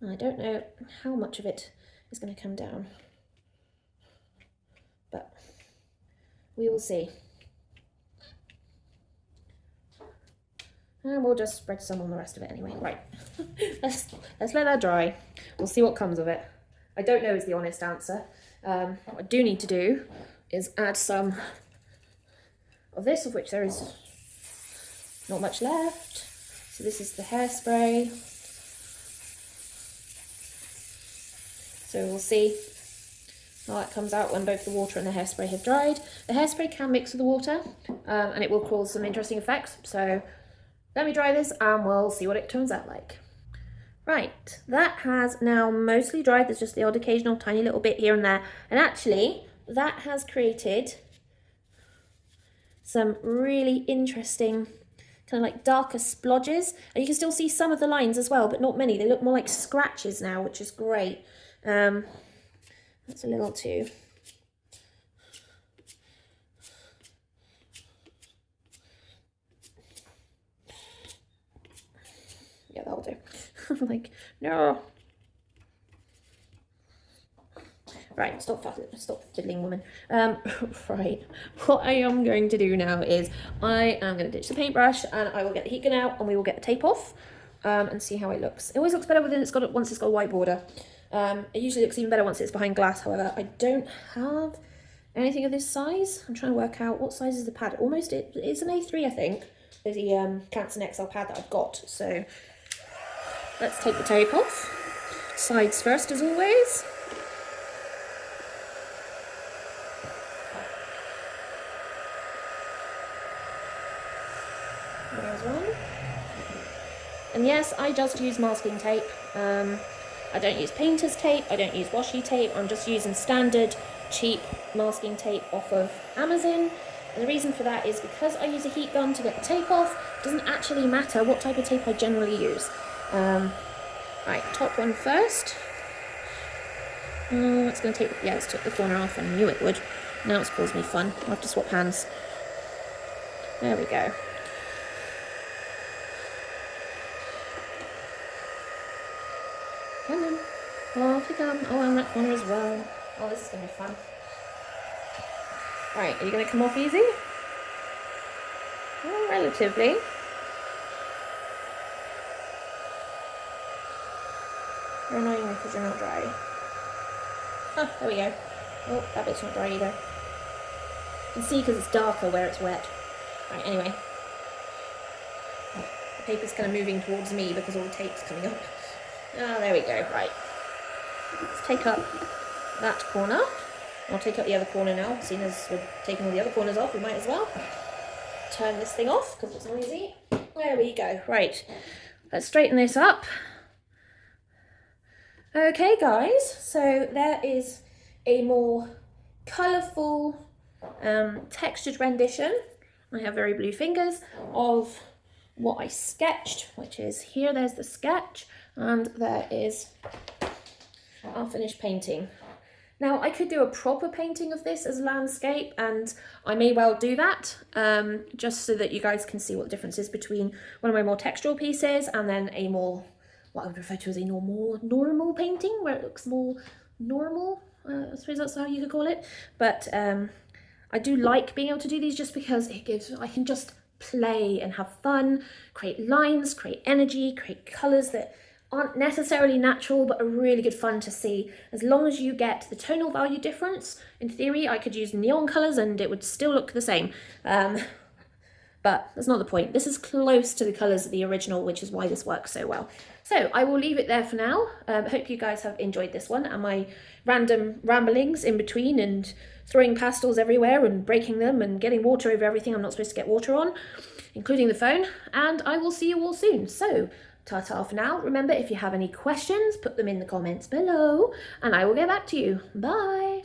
And I don't know how much of it is going to come down, but we will see. And we'll just spread some on the rest of it anyway. Right, let's let that dry. We'll see what comes of it. I don't know is the honest answer. What I do need to do is add some of this, of which there is not much left. So this is the hairspray. So we'll see how that comes out when both the water and the hairspray have dried. The hairspray can mix with the water and it will cause some interesting effects. So let me dry this and we'll see what it turns out like. Right, that has now mostly dried. There's just the odd occasional tiny little bit here and there. And actually, that has created some really interesting kind of like darker splodges. And you can still see some of the lines as well, but not many. They look more like scratches now, which is great. That's a little too. Yeah, that'll do. I'm like, no. Right, stop fiddling, woman. Right, what I am going to do now is I am going to ditch the paintbrush and I will get the heat gun out and we will get the tape off and see how it looks. It always looks better once it's got a white border. It usually looks even better once it's behind glass. However, I don't have anything of this size. I'm trying to work out what size is the pad. Almost it's an A3, I think. There's the Canson XL pad that I've got. So let's take the tape off. Sides first, as always. There's one. And yes, I just use masking tape. I don't use painter's tape, I don't use washi tape, I'm just using standard cheap masking tape off of Amazon. And the reason for that is because I use a heat gun to get the tape off, it doesn't actually matter what type of tape I generally use. Right, top one first. It's going to take, yeah, it's took the corner off, I knew it would. Now it's caused me fun, I'll have to swap hands. There we go. Come on. Off you come. Oh, and that corner as well. Oh, this is going to be fun. Right, are you going to come off easy? Well, relatively. You're annoying me because you're not dry. Ah, there we go. Oh, that bit's not dry either. You can see because it's darker where it's wet. Right, anyway. The paper's kind of moving towards me because all the tape's coming up. Ah, there we go. Right. Let's take up that corner. I'll take up the other corner now. Seeing as we're taking all the other corners off, we might as well turn this thing off because it's noisy. There we go. Right. Let's straighten this up. Okay, guys. So there is a more colourful, textured rendition. I have very blue fingers of what I sketched, which is here. There's the sketch, and there is our finished painting. Now, I could do a proper painting of this as landscape, and I may well do that, just so that you guys can see what the difference is between one of my more textural pieces and then a more, what I would refer to as a normal painting, where it looks more normal. I suppose that's how you could call it. But I do like being able to do these just because I can just play and have fun, create lines, create energy, create colours that aren't necessarily natural but are really good fun to see. As long as you get the tonal value difference, in theory I could use neon colours and it would still look the same. But that's not the point. This is close to the colours of the original, which is why this works so well. So I will leave it there for now. Hope you guys have enjoyed this one and my random ramblings in between and throwing pastels everywhere and breaking them and getting water over everything I'm not supposed to get water on, including the phone. And I will see you all soon. So ta-ta for now. Remember, if you have any questions, put them in the comments below and I will get back to you. Bye.